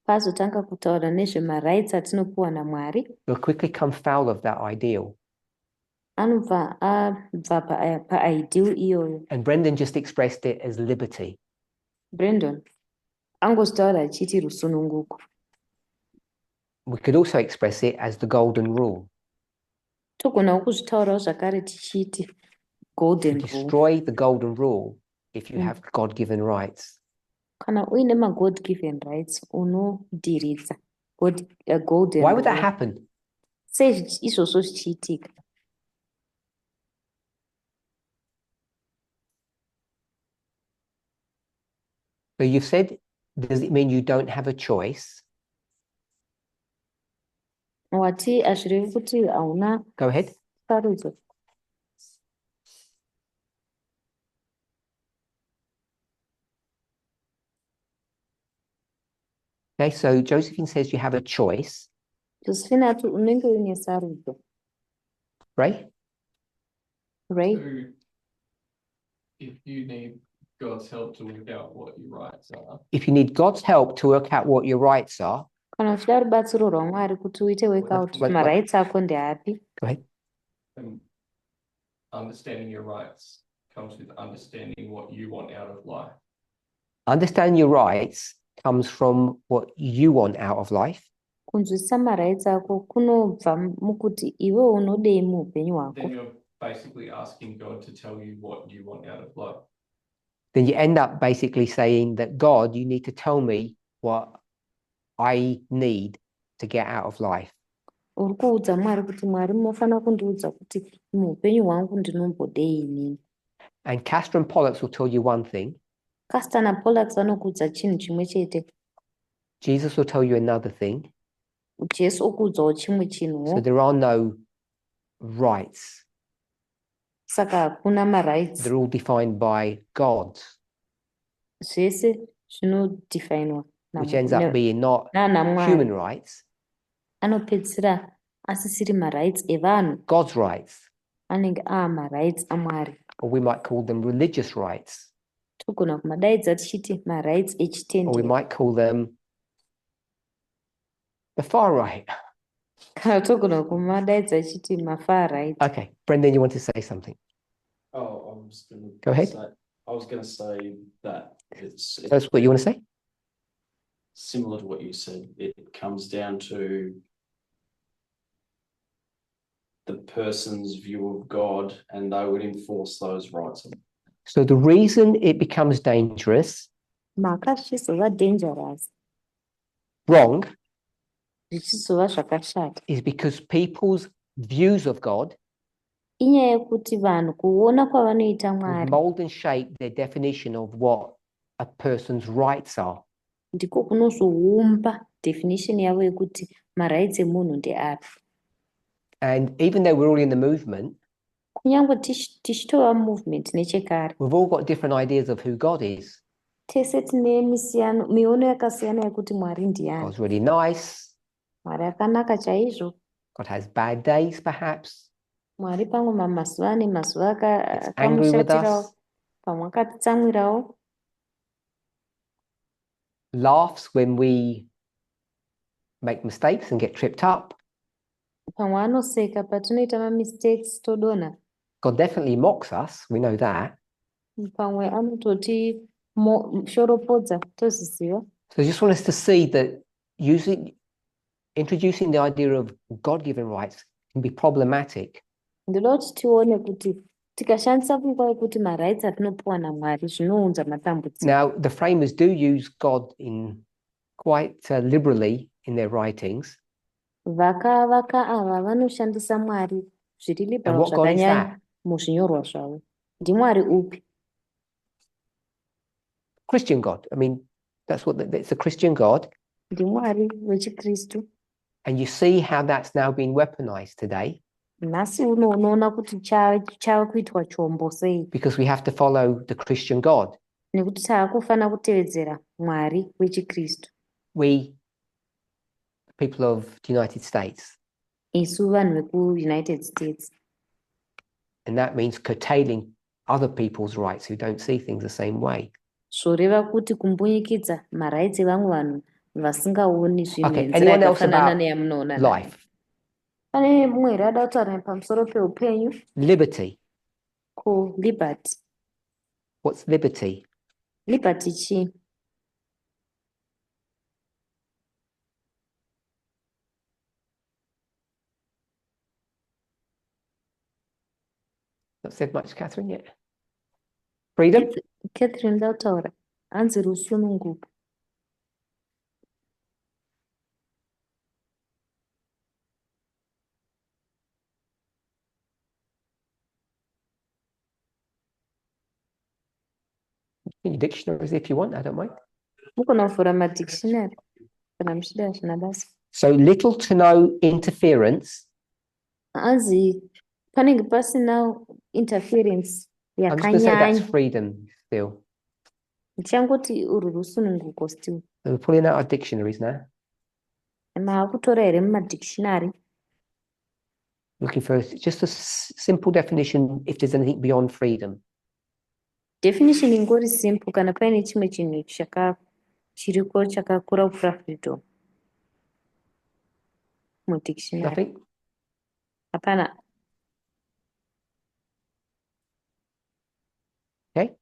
Pazotanga kutaura nezvema-rights atinopiwa naMwari, you'll quickly come foul of that ideal. anobva abva pa-ideal iyoyo. And Brendan just expressed it as liberty. Brandon angozitaura achiti rusununguko. We could also express it as the golden rule. Togona kuzvitaurawo zvakare tichiti You golden rule. destroy the golden rule if you Mm. have God-given rights. Kana uine ma-God given rights unodziridza golden Why would that rule. happen? Sei izvozvo zvichiitika? So you've said, does it mean you don't have a choice? Wati hazvirevi kuti hauna Go ahead. sarudzo. Okay, so Josephine says you have a choice, Josephine ati unenge uine sarudzo. right? Right? So if you need God's help to work out what your rights are, If you need God's help to work out what your rights are, Kana uchida rubatsiro rwaMwari kuti uite workout Wait. ma-rights ako ndeapi? go ahead. then understanding your rights comes with understanding what you want out of life. Understanding your rights comes from what you want out of life. Kunzwisisa ma-rights ako kunobva mukuti iwe unodei muupenyu hwako. Then you're basically asking God to tell you what you want out of life. Then you end up basically saying that, God, you need to tell me what I need to get out of life. Uri kuudza Mwari kuti Mwari munofanira kundiudza kuti muupenyu hwangu ndinombodei inini. And Castor and Pollux will tell you one thing. Castor naPollux vanokuudza chinhu chimwe chete. Jesus will tell you another thing. Jesu okuudzawo chimwe So chinhuwo. there are no rights. Saka hakuna ma-rights. They're all defined by God, Zvese zvinodhifainwa which ends up being not naMwari. human rights, Anopedzisira asisiri ma-rights evanhu, God's rights, anenge ma-rights aMwari. or we might call them religious rights, Togona kumadaidza tichiti ma-rights or we echitendero might call them the far right. kana togona kumadaidza tichiti ma-far right. Okay, Brendan, you want to say something? Oh, I was gonna Go ahead. I was gonna say that it's That's what you want to say? similar to what you said. It comes down to the person's view of God, and they would enforce those rights. So the reason it becomes dangerous, Mhaka zvichizova dangerous, wrong, zvichizova zvakashata, is because people's views of God inyaya yekuti vanhu kuona kwavanoita would Mwari mold and shape their definition of what a person's rights are. ndiko kunozoumba definition yavo yekuti ma-rights emunhu ndeapi. And even though we're all in the movement, Kunyange tichitova movement nechekare, we've all got different ideas of who God is. tese tine miono yakasiyana yekuti Mwari ndiani. God's really nice. Mwari akanaka chaizvo. God has bad days, perhaps. Mwari pamwe mazuva ane mazuva Gets angry with akamushatirawo, us. pamwe akatitsamwirawo. Laughs when we make mistakes and get tripped up. Pamwe anoseka patinoita ma-mistakes todonha. God definitely mocks us. We know that. Pamwe anototi shoropodza tozviziva. So I just want us to see that introducing the idea of God-given rights can be problematic. Ndoda kuti tione kuti tikashandisa pfungwa yekuti ma-rights atinopiwa naMwari zvinounza matambudziko. Now, the framers do use God in quite liberally in their writings. Vakavaka ava vanoshandisa Mwari zviri And liberal what God is zvakanyanya that? muzvinyorwa zvavo. NdiMwari upi? Christian God. I mean, that's what it's a Christian God. NdiMwari wechiKristu. And you see how that's now been weaponized today. Nhasi unoona kuti chava kuitwa chombo sei, Because we have to follow the Christian God. nekuti taakufana kutevedzera Mwari wechiKristu. We, people of the United States. Isu vanhu veku-United States. And that means curtailing other people's rights who don't see things the same way. Zvoreva kuti kumbunyikidza ma-rights evamwe vanhu vasingaoni zvinhu Okay, nenzira anyone else yakafanana about neyamunoona nayo. life? Pane mumwe here ada kutaura pamusoro peupenyu. Liberty. Ko liberty. What's liberty? Liberty chii? Not said much, Catherine, yet. Freedom? Catherine ndautaura. Hanzi rusununguko. In your dictionaries if you want, I don't mind. Mukona kuvhura madictionary. Kana muchida hazvina basa. So little to no interference. Hanzi panenge pasina interference I'm just going to say that's yakanyanya. freedom still. Ndichangoti uru rusununguko still. So we're pulling out our dictionaries now, Maakutora here mumadictionary. looking for just a simple definition if there's anything beyond freedom. Definition ingori simple kana paine chimwe chinhu chiriko chakakura kupfuura freedom. Mudictionary. Nothing? Hapana. Okay.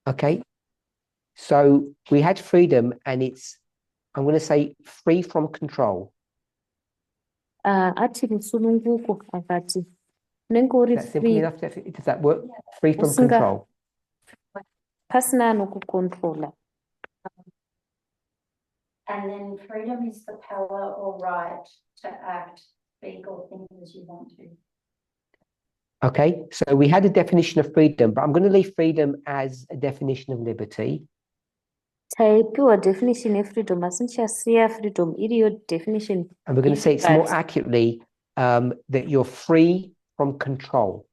Okay. So we had freedom and it's, I'm going to say free from control. Ati rusununguko akati unenge uri That's simple free enough. Does that work? Free from Usinga- control. pasina anokucontrola. And then freedom is the power or right to act, speak or think as you want to. Okay. So we had a definition of freedom, but I'm going to leave freedom as a definition of liberty. Taipiwa definition yefreedom asi ndichasiya freedom iriyo definition. And we're going to say it's more But- accurately that you're free from control.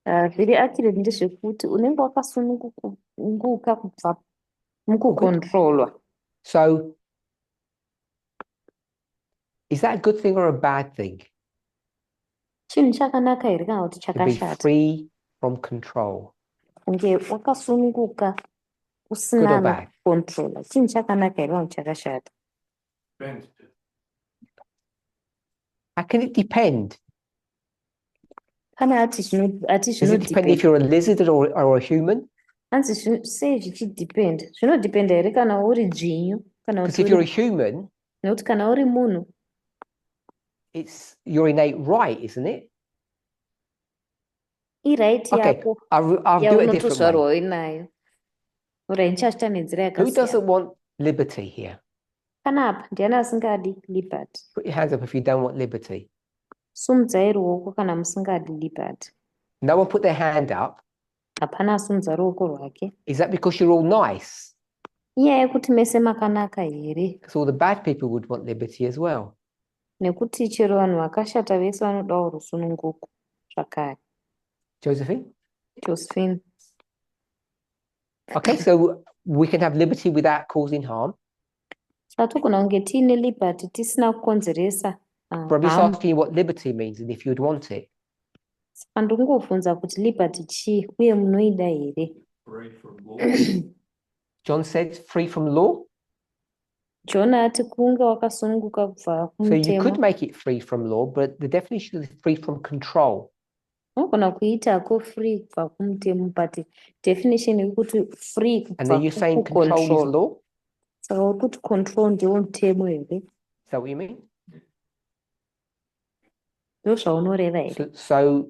Zviri accurate ndezvekuti unenge wakasununguka kubva mukucontrolwa. So is that a good thing or a bad thing Chinhu chakanaka here kana kuti to be chakashata? free from control? Kunge wakasununguka Good usina or bad? anokucontrola. Chinhu chakanaka here kana kuti chakashata? Depends. How can it depend? Kana ati Does it depend if zvinodepend. you're a lizard or a human? Hanzi sei zvichidepend. Zvinodependa here kana uri dzvinyu kana Because kuti if you're a uri human, nekuti kana uri munhu it's your innate right, isn't it? iright Okay, yako I'll do it a different way. yaunotozvarwawo inayo. Uri ndichazviita nenzira Who yakasiyana. doesn't want liberty here? Kana apa ndiani asingadi liberty? Put your hands up if you don't want liberty. Sumudzai ruoko kana musingadi liberty. No one put their hand up. Hapana asumudza ruoko rwake. Is that because you're all nice? Inyaya yekuti mese makanaka here. Because all the bad people would want liberty as well. Nekuti chero vanhu vakashata vese vanodawo rusununguko zvakare. Josephine? Josephine. Okay, so we can have liberty without causing harm. Togona kunge tiine liberty tisina kukonzeresa But I'm just harm. asking you what liberty means and if you'd want it. Saka ndingovhunza kuti liberty chii uye munoida here. Free from law. John said free from law. John ati kunge wakasununguka kubva So you could kumutemo. make it free from law, but the definition is free from control. Unogona kuitako free kubva kumutemo but definition yekuti free And then kubva you're saying control is kucontrol. law? Saka uri kuti control ndiwo mutemo here. Is that what you mean? Ndozvaunoreva here. So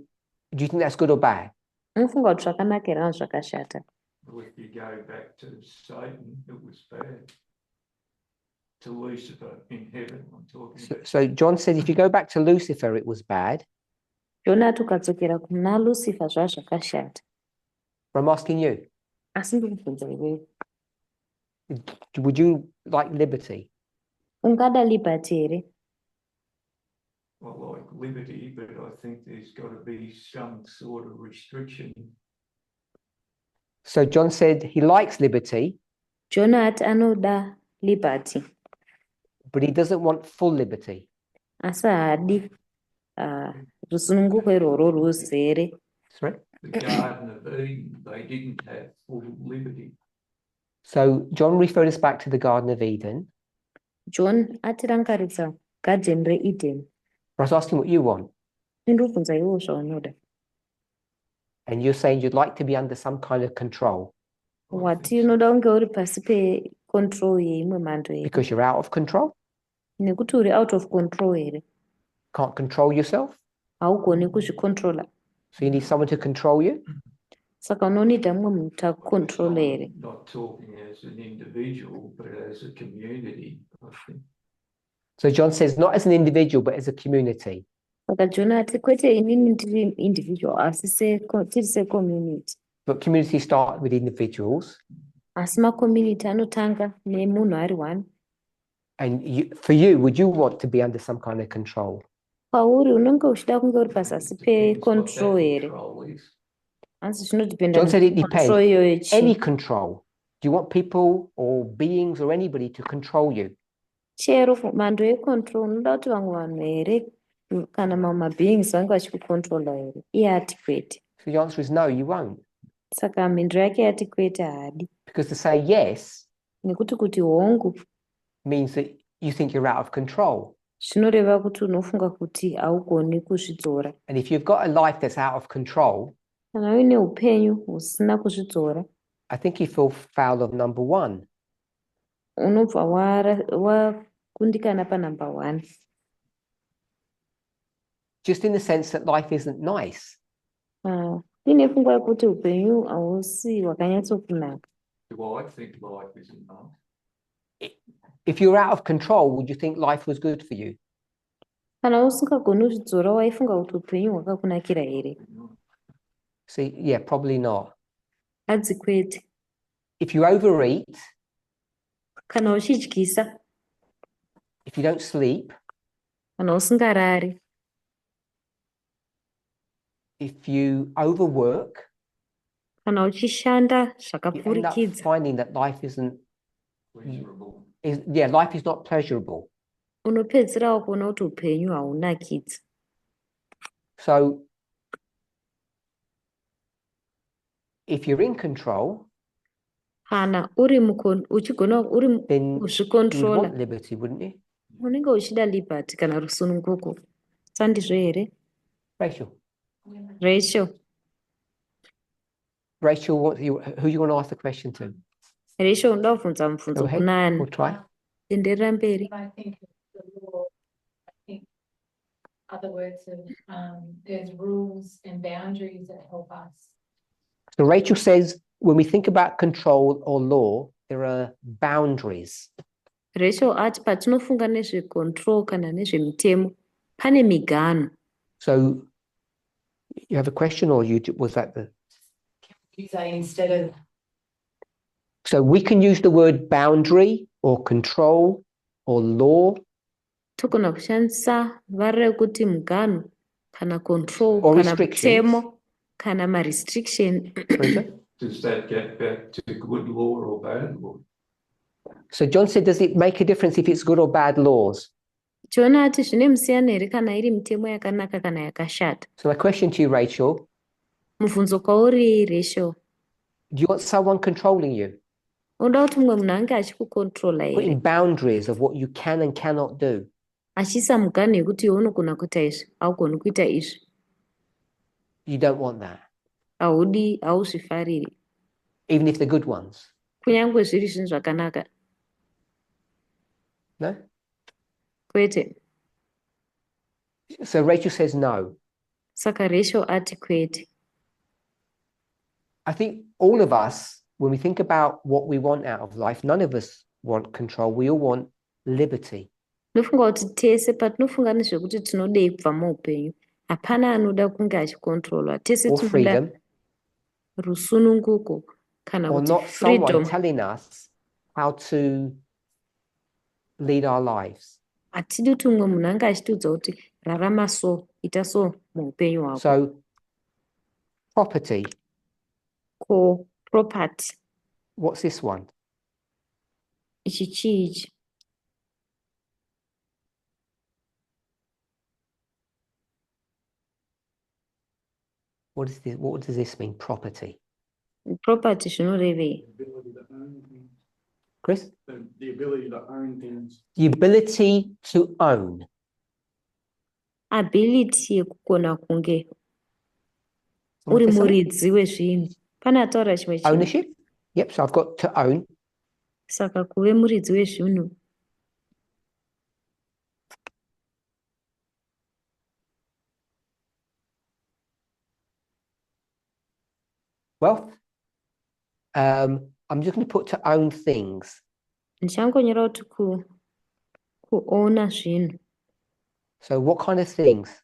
do you think that's good or bad? Unofunga kuti zvakanaka here kana zvakashata? Well, if you go back to Satan, it was bad. To Lucifer in heaven, I'm talking about. So John said if you go back to Lucifer, it was bad. John ati ukadzokera kuna Lucifer zvazvakashata. But I'm asking you, Asi ndikubvunza iwewe. would you like liberty? Ungada liberty here? I like liberty, but I think there's got to be some sort of restriction. So John said he likes liberty, John ati anoda liberty. but he doesn't want full liberty. Asi haadi rusununguko irworwo rwuzere. Sorry? The Garden of Eden, they didn't have full liberty. So John referred us back to the Garden of Eden. John atirangaridza garden reEden. I was asking what you want. Ndinobvunza iwewo zvaunoda. And you're saying you'd like to be under some kind of control. Wati unoda kunge uri pasi control yeimwe mhando here. Because you're out of control? Nekuti uri out of control here. Can't control yourself? Haugoni kuzvicontrola. So you need someone to control you? Saka unonida mumwe munhu akucontrol here. Not talking as an individual, but as a community, I think. So John says not as an individual, but as a community. Saka John ati kwete inini ndiri individual asi tiri secommunity. But community start with individuals. Asi macommunity anotanga nemunhu ari one. And for you, would you want to be under some kind of control? Pauri unenge uchida kunge uri pazasi pecontrol here. Control is. Asi zvinodependa John said it depends. control iyoyo Any chii. control. Do you want people or beings or anybody to control you? Chero mhando yecontrol unoda kuti vamwe vanhu here kana mamwe beings vange vachikucontrola here. Iye ati kwete. So the answer is no, you won't. Saka mhinduro yake yati kwete haadi. Because to say yes Nekuti kuti hongu means that you think you're out of control. zvinoreva kuti unofunga kuti haugoni kuzvidzora. And if you've got a life that's out of control, Kana uine upenyu husina kuzvidzora, I think you fall foul of number one. unobva wakundikana panumber one. Just in the sense that life isn't nice. Ine pfungwa yekuti upenyu hausi hwakanyatsokunaka. Do I think life is enough? If you're out of control, would you think life was good for you? Kana usingagoni kuzvidzora waifunga kuti upenyu hwakakunakira here? See, yeah, probably not. Hadzi kwete. If you overeat, Kana uchidyisa, if you don't sleep, kana usingarari, if you overwork, kana uchishanda you end up zvakapfurikidza, finding that life isn't, Pleasurable. life is not pleasurable. unopedzisira kuona kuti upenyu haunakidzi. So if you're in control, Kana uchigona uri then you would kuzvicontrola, want liberty, wouldn't you? unenge uchida liberty kana rusununguko. Sandizvo here? Rachel. Rachel, Who you want to ask the question to? Rachel unoda kubvunza Go mubvunzo ahead, kunani. we'll try. Enderera mberi. If I think of the law, I think other words of, there's rules and boundaries that help us. So Rachel says, when we think about control or law, there are boundaries. Rachel ati patinofunga nezvecontrol kana nezvemitemo, pane miganho. So you have a question, or was that the? You say instead of. So we can use the word boundary or control or law Togona kushandisa vara rekuti muganho kana control or kana restrictions. mutemo kana ma-restriction. Does that get back to good law or bad law? So John said, does it make a difference if it's good or bad laws? John ati zvine musiyano here kana iri mitemo yakanaka kana yakashata. So my question to you, Rachel, Mubvunzo kwauri Rachel, do you want someone controlling you? unoda kuti mumwe munhu ange achikucontrola here, Putting boundaries of what you can and cannot do? achiisa muganho yekuti iwe unogona kuita izvi, haugoni kuita izvi. You don't want that, Haudi, hauzvifariri. even if they're good ones. Kunyange zviri zvinhu zvakanaka. No? Kwete. So Rachel says no. Saka Rachel ati kwete. I think all of us, when we think about what we want out of life, none of us want control. We all want liberty. Nofunga kuti tese patinofunga nezvekuti tinodei kubva muupenyu, hapana anoda kunge achicontrolwa. Tese Or tinoda freedom, rusununguko kana or kuti not someone freedom. telling us how to lead our lives. Hatidi kuti mumwe munhu ange achitiudza kuti rarama so, ita so muupenyu hwako. So property, Ko property, what's this one? ichi chii ichi? What is this? What does this mean? Property. Property zvinorevei? Ability to own things. Chris? The ability to own things. The ability to own. Ability yekugona kunge uri Someone say something? muridzi wezvinhu. Pane ataura chimwe chinhu. Ownership? Yep, so I've got to own. Saka kuve muridzi wezvinhu. Wealth. I'm just going to put to own things. Ndichangonyora kuti kuona zvinhu. So what kind of things?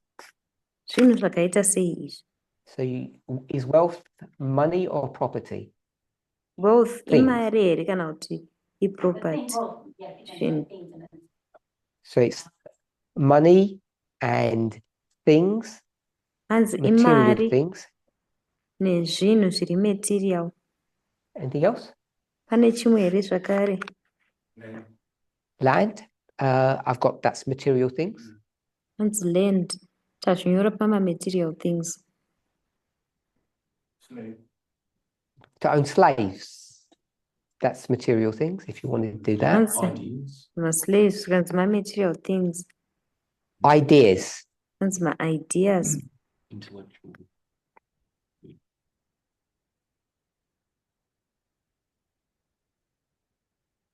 Zvinhu zvakaita sei izvi? So is wealth money or property? Wealth Things. imari here kana kuti iproperty. Zvinhu. So it's money and things, Hanzi material imari things. nezvinhu zviri material. Anything else? Pane chimwe here zvakare. Land. I've got that's material things. Hanzi land. Tazvinyora pama material things. To own slaves. That's material things, if you wanted to do that. Hanzi Ideas. ma-slaves hanzi ma-material things. Ideas. Hanzi ma-ideas. Intellectual.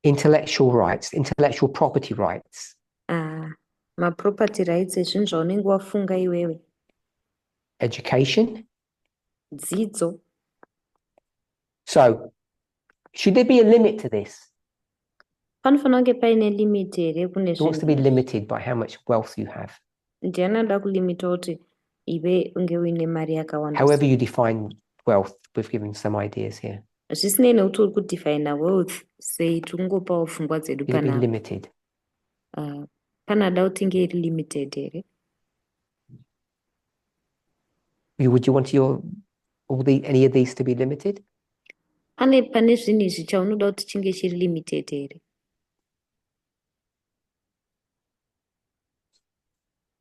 Intellectual rights, intellectual property rights. Ma-property rights ezvinhu zvaunenge wafunga iwewe. Education. Dzidzo. So, should there be a limit to this? Panofanira kunge paine limit here kune It wants to be zvinhu. limited by how much wealth you have. Ndiani anoda kulimita kuti iwe unge uine mari yakawanda. However you define wealth, we've given some ideas here. Zvisinei nekuti uri kudefine wealth sei tikungopawo pfungwa dzedu It'll be panapa. limited. Panada kuti inge iri limited here. Would you want any of these to be limited? Pane zvinhu izvi chaunoda kuti chinge chiri limited here.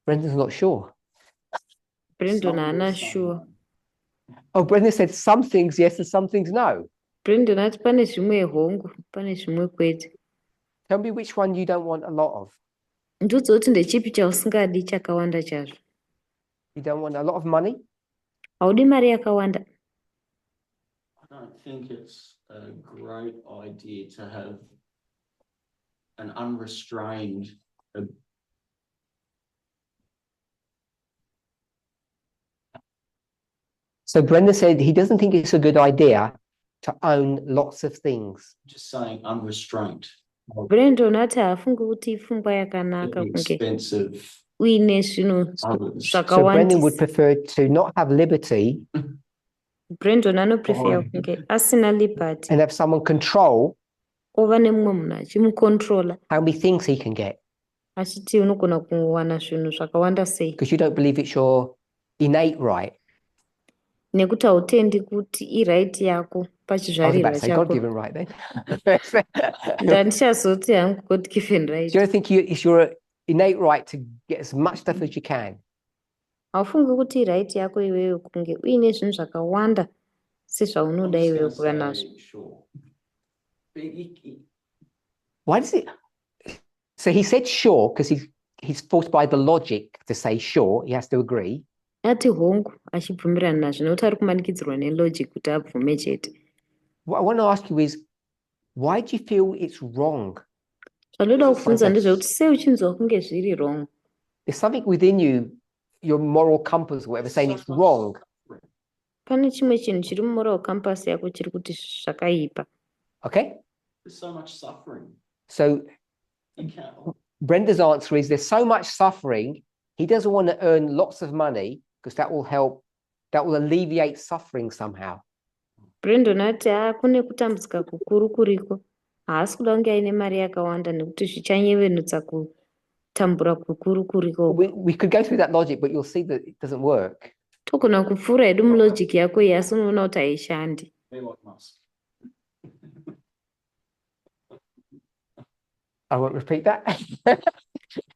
Brendan's not sure. Brendan haana sure. Oh, Brendan said some things yes and some things no. Brendan ati pane zvimwe hongu, pane zvimwe kwete. Tell me which one you don't want a lot of. Ndudzi kuti ndechipi chausingadi chakawanda chazvo. You don't want a lot of money? Haudi mari yakawanda. I don't think it's a great idea to have an unrestrained So Brendan said he doesn't think it's a good idea to own lots of things. just saying unrestrained. Brendan ati hafungi kuti ifungwa At yakanaka the kunge expense of uine zvinhu others. So Brendan would zvakawandisa. prefer to not have liberty Brendan anoprefer kunge asina liberty. and have someone control Ova nemumwe munhu achimukontrola. how many things he can get. Achiti unogona kuwana zvinhu zvakawanda sei. Because you don't believe it's your innate right. Nekuti hautendi kuti iright yako I was about pachizvarirwa to say chako. God-given right then. Ndandichazoti hangu God given right. Do you think it's your innate right to get as much stuff as you can? Haufungi kuti right yako iwewe kunge uine zvinhu zvakawanda I'm sezvaunoda just iwewe gonna kuva nazvo. say, sure. Why does it? So he said sure because he's forced by the logic to say sure. He has to agree. Ati hongu achibvumirana nazvo nekuti ari kumanikidzirwa nelogic kuti abvume chete. What I want to ask you is, why do you feel it's wrong? Zvandoda kubvunza ndezvekuti sei uchinzwa kunge zviri wrong. There's something within you, your moral compass, or whatever, saying it's wrong. Pane chimwe chinhu chiri mumoral compass yako chiri kuti zvakaipa. Okay. There's so much suffering. So You can't. Brenda's answer is there's so much suffering. He doesn't want to earn lots of money because that will help. That will alleviate suffering somehow. Brendan ati kune kutambudzika kukuru kuriko. Haasi kuda kunge aine mari yakawanda nekuti zvichanyevenutsa kutambura kukuru kuriko. We could go through that logic, but you'll see that it doesn't work. Togona kupfuura hedu mulogic yako iyi asi unoona kuti haishandi. Be like Musk. I won't repeat that.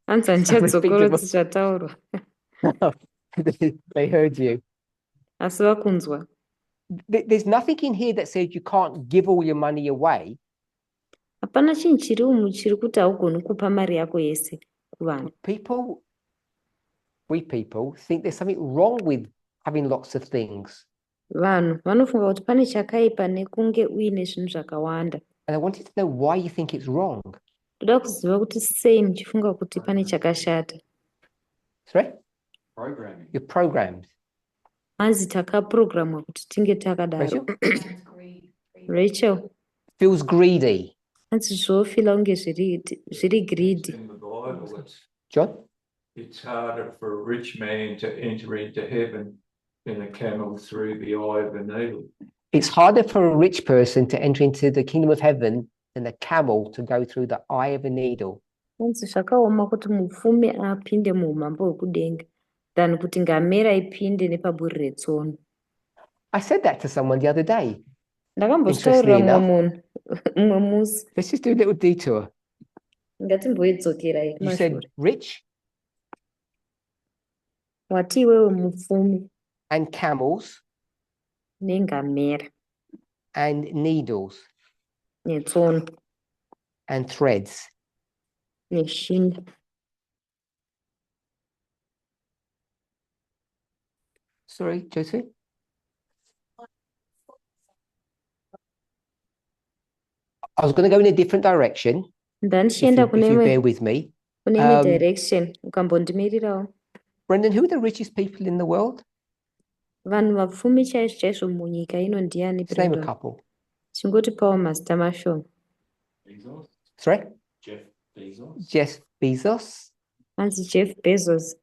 Hanzi handichadzokorodzi zvataurwa. They heard you. Asi vakunzwa. There's nothing in here that says you can't give all your money away. Hapana chinhu chiri umu chiri kuti haugoni kupa mari yako yese kuvanhu. We people think there's something wrong with having lots of things. Vanhu vanofunga kuti pane chakaipa nekunge uine zvinhu zvakawanda. And I wanted to know why you think it's wrong. Ndoda kuziva kuti sei muchifunga kuti pane chakashata. Sorry? Programming. You're programmed. Hanzi takapurogramwa kuti tinge takadaro. Rachel? Rachel, Feels greedy. hanzi zvofila kunge zviri greedy. In the Bible, John? it's harder for a rich man to enter into heaven than a camel through the eye of a needle. It's harder for a rich person to enter into the kingdom of heaven than a camel to go through the eye of a needle. Hanzi zvakaoma kuti mupfumi apinde muumambo hwekudenga than kuti ngamera ipinde nepaburi retsono. I said that to someone the other day. Ndakambozvitaurira Interestingly mumwe enough. munhu mumwe musi. Let's just do a little detour. Ngatimboidzokera You said kumashure. rich Wati iwewe mupfumi and camels nengamera and needles netsono and threads. neshinda. Sorry, Josie? I was going to go in a different direction, Ndandichienda if you bear kune with me. imwe direction ukambondimirirawo. Brendan, who are the richest people in the world? Vanhu vapfumi chaizvo chaizvo munyika ino ndiani? Let's name a Brandon? couple. Chingotipawo mazita mashoma. Bezos. Sorry? Jeff Bezos. Jeff Bezos, Hanzi Jeff Bezos,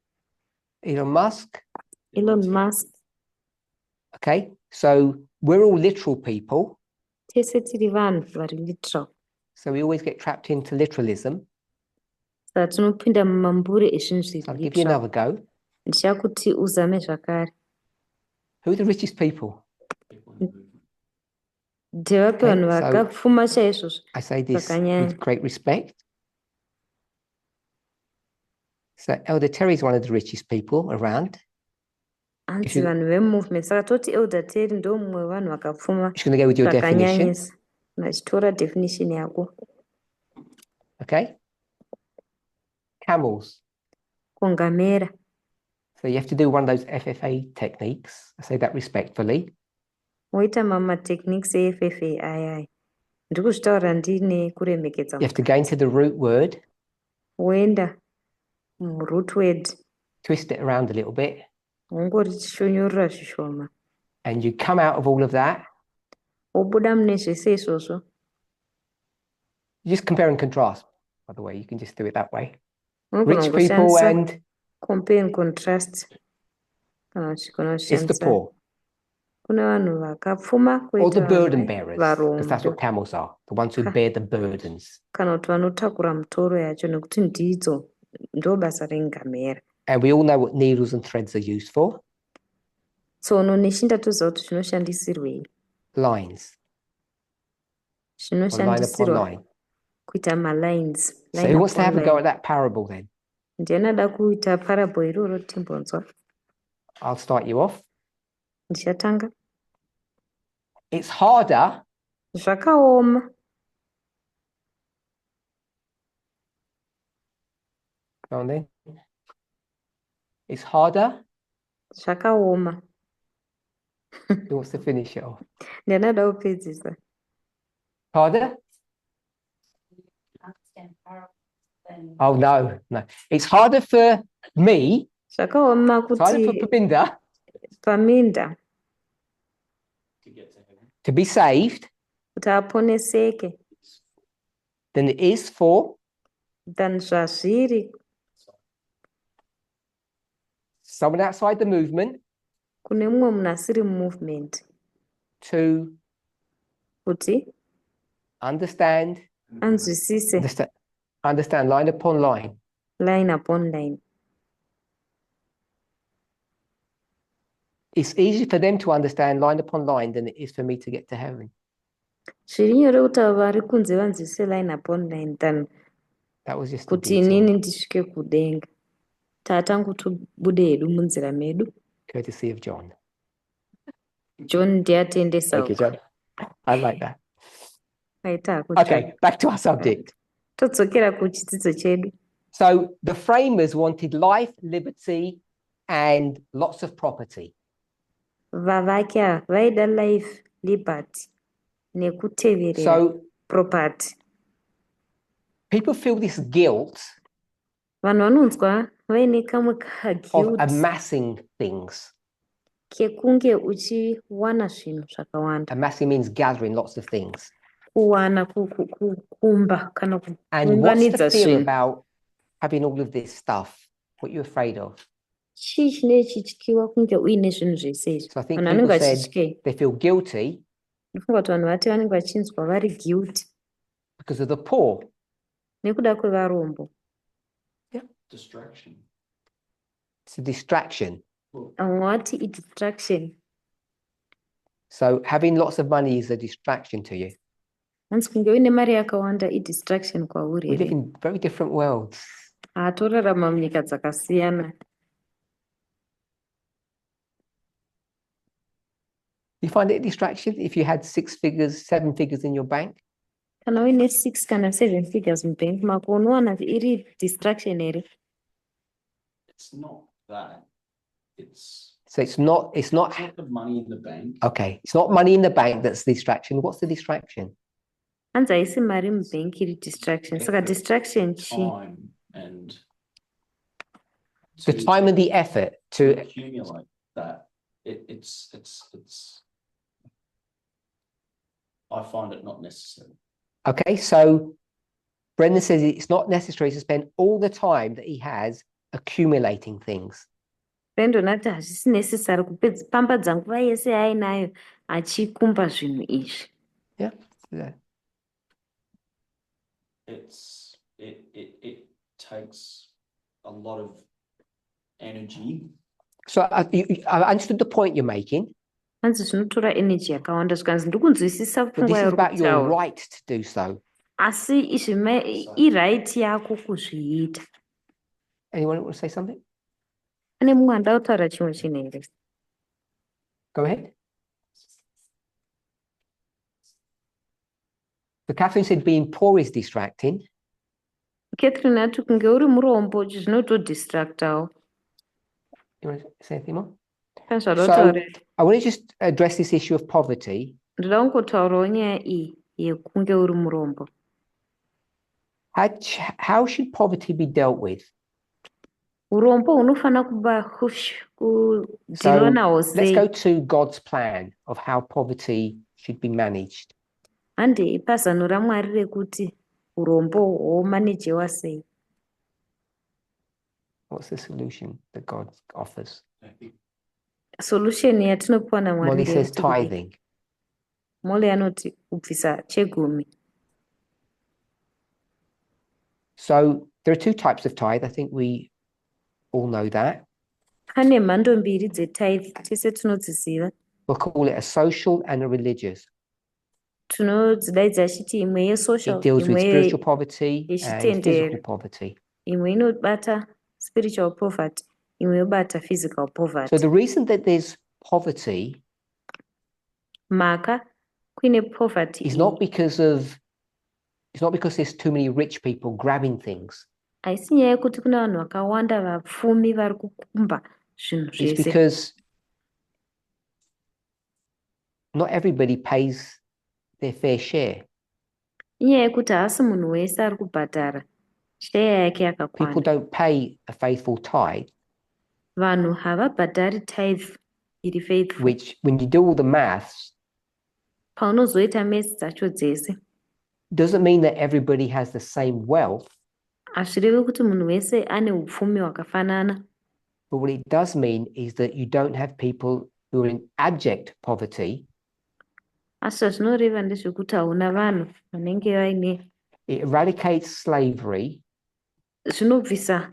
Elon Musk. Elon Musk, Okay, so we're all literal people. tese tiri vanhu vari literal. So we always get trapped into literalism. Saka tinopinda mumambure ezvinhu So zviri I'll give you literal. another go. Ndichakuti uzame zvakare. Who are the richest people? People in the movement. Ndevapi Okay, vanhu so- vakapfuma chaizvo. I say this Zakanyanya. with great respect. So Elder Terry is one of the richest people around. Hanzi you- vanhu vemovement. Saka toti Elder Terry ndo mumwe wevanhu vakapfuma Just going to go with your definition. zvakanyanyisa. Nachitora definition yako. Okay. Camels. Kongamera. So you have to do one of those FFA techniques. I say that respectfully. Woita mama techniques eFFA ayai. Ndiri kuzvitaura ndine kuremekedza. You have to go into the root word, Woenda root word. twist it around a little bit, Wongorishonyorora zvishoma. and you come out of all of that. Wobuda mune zvese izvozvo. Just compare and contrast, by the way. You can just do it that way. Unogona Rich people kungoshandisa and compare and contrast. Kana uchigona it's the kushandisa. poor, Kune vanhu vakapfuma or the koita burden vanhu bearers, because that's varombo. what camels are, the ones who Ha. bear the burdens. Kana kuti vanotakura mutoro yacho nekuti ndidzo ndo basa rengamera. And we all know what needles and threads are used for. Tsono neshinda toziva kuti zvinoshandisirwei. Lines, or line upon Zvinoshandisirwa line. kuita malines. So who wants to have a go at that parable then? Ndianada kuita parable iroro timbonzwa. I'll start you off. Ndichatanga. It's harder Zvakaoma. Go on then. It's harder. Zvakaoma. Who wants to finish it off? Ndianada kupedzisa. Harder? Understand parables than Oh no, no. It's harder for me. Zvakaoma It's harder for kuti Parminder Parminder To get to heaven. to be saved kuti aponeseke than it is for than zvazviri someone outside the movement kune mumwe munhu asiri movement to kuti understand, anzwisise understand line upon line. line upon line. It's easy for them to understand line upon line than it is for me to get to heaven. Zviri nyore kuti avo vari kunze vanzwisise line upon line than That was just a kuti detour, inini ndisvike kudenga. Tatangu tibude hedu munzira medu. courtesy of John. John ndiatendesa Thank you, John. I like that. aita hako. Okay, back to our subject. Todzokera kuchidzidzo chedu. So the framers wanted life, liberty, and lots of property. Vavaki ava vaida life, liberty nekuteverera. So property. People feel this guilt Vanhu vanonzwa vaine kamwe of kaguilt amassing things. kekunge uchiwana zvinhu zvakawanda. Amassing means gathering lots of things. Kuwana kukumba kana And what's the kuunganidza fear zvinhu. about having all of this stuff? What you're afraid of? Chii chinenge chichityiwa kunge uine zvinhu zvese izvi. So I think Vanhu people vanenge said vachityei. they feel guilty Ndofunga kuti vanhu vati vanenge vachinzwa vari guilty because of the poor. nekuda kwevarombo. Distraction. It's a distraction. Vamwe vati i-distraction. So having lots of money is a distraction to you. Hanzi kunge uine mari yakawanda i-distraction kwauri We live here. in very different worlds. Torarama munyika dzakasiyana. You find it a distraction if you had 6 figures, 7 figures in your bank? Kana uine 6 kana 7 figures mubank mako unowana iri distraction here. It's not that. It's So it's not the money in the bank. okay. It's not money in the bank that's the distraction. What's the distraction? Hanzi haisi mari mubank iri distraction. Saka Effort, distraction chii? Time and The time and the effort to to accumulate that. It's I find it not necessary. okay. So Brendan says it's not necessary to spend all the time that he has accumulating things. Brandon ati hazvisi necessary kupambadza nguva yese yainayo achikumba zvinhu izvi. Yeah. It takes a lot of energy. So I understood the point you're making, Hanzi zvinotora energy yakawanda zvikanzi ndikunzwisisa but pfungwa this is yauri about your kutaura. right to do so. Asi izvi iright yako kuzviita. Anyone want to say something? Pane mumwe anoda kutaura chimwe chinhu here? Go ahead. So Catherine said being poor is distracting. Catherine ati kunge uri murombo zvinotodistractawo. You want to say anything more? Pane zvauda So kutaura. I want to just address this issue of poverty. Ndoda kungotaurawo nyaya iyi yekunge uri murombo. How should poverty be dealt with? Urombo hunofana kudhilwa nahwo Let's go sei? to God's plan of how poverty should be managed. Handei pazano raMwari rekuti urombo hwomanajewa sei. What's the solution that God offers? Solution yatinopiwa naMwari Molly says ndeyekudii? tithing. Molly anoti kubvisa chegumi. So there are 2 types of tithe. I think we all know that. Pane mhando mbiri dzetithe, tese tinodziziva. We'll call it a social and a religious. Tinodzidaidza chiti imwe yesocial, It deals with imwe spiritual poverty and yechitendero. physical poverty. Imwe inobata spiritual poverty, imwe yobata physical So poverty. the reason that there's poverty Mhaka kuine poverty is iyi not because there's too many rich people grabbing things. haisi nyaya yekuti kune vanhu vakawanda vapfumi vari kukumba zvinhu It's zvese. because not everybody pays their fair share. Inyaya yekuti haasi munhu wese ari kubhadhara share yake People yakakwana. don't pay a faithful tithe, Vanhu havabhadhari tithe iri faithful. which when you do all the maths, Paunozoita mesi dzacho dzese, doesn't mean that everybody has the same wealth, hazvirevi kuti munhu wese ane upfumi hwakafanana. but what it does mean is that you don't have people who are in abject poverty. Asi zvazvinoreva ndezvekuti hauna vanhu vanenge vaine, It eradicates slavery. zvinobvisa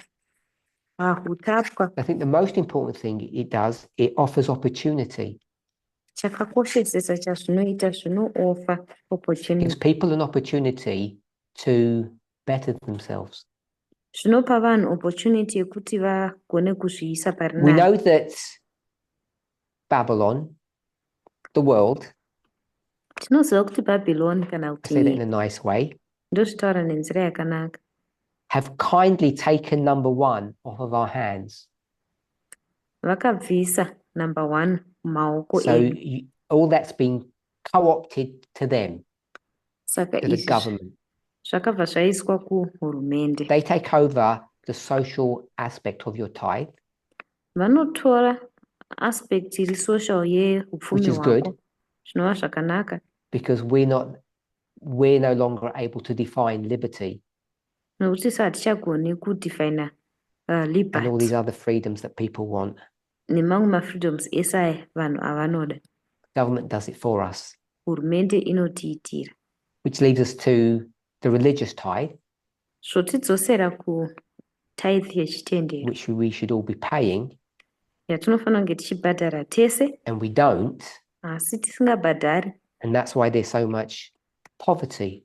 utapwa. I think the most important thing it does, it offers opportunity. Chakakoshesesa chazvinoita zvinoofa Gives opportunity. people an opportunity to better themselves. Zvinopa vanhu opportunity yekuti vagone kuzviisa We parinani. know that Babylon, the world, Tinoziva kuti Babylon kana I say that in kuti a nice way, ndozvitaura nenzira yakanaka. have kindly taken number 1 off of our hands. Vakabvisa number 1 mumaoko So edu. all that's been co-opted to them. Saka to the izvi government. zvakabva zvaiswa kuhurumende. They take over the social aspect of your tithe, Vanotora aspect iri social which yeupfumi is good hwako, zvinova zvakanaka, because we're no longer able to define liberty nokuti isu hatichagoni kudefina and all liberty these other freedoms that people want. nemamwe mafreedoms ese aya vanhu avanoda. Government does it for us, Hurumende inotiitira. which leads us to the religious tithe, Zvotidzosera kutithe yechitendero which we should all be paying, yatinofanira kunge tichibhadhara tese, and we don't. asi tisingabhadhari. And that's why there's so much poverty,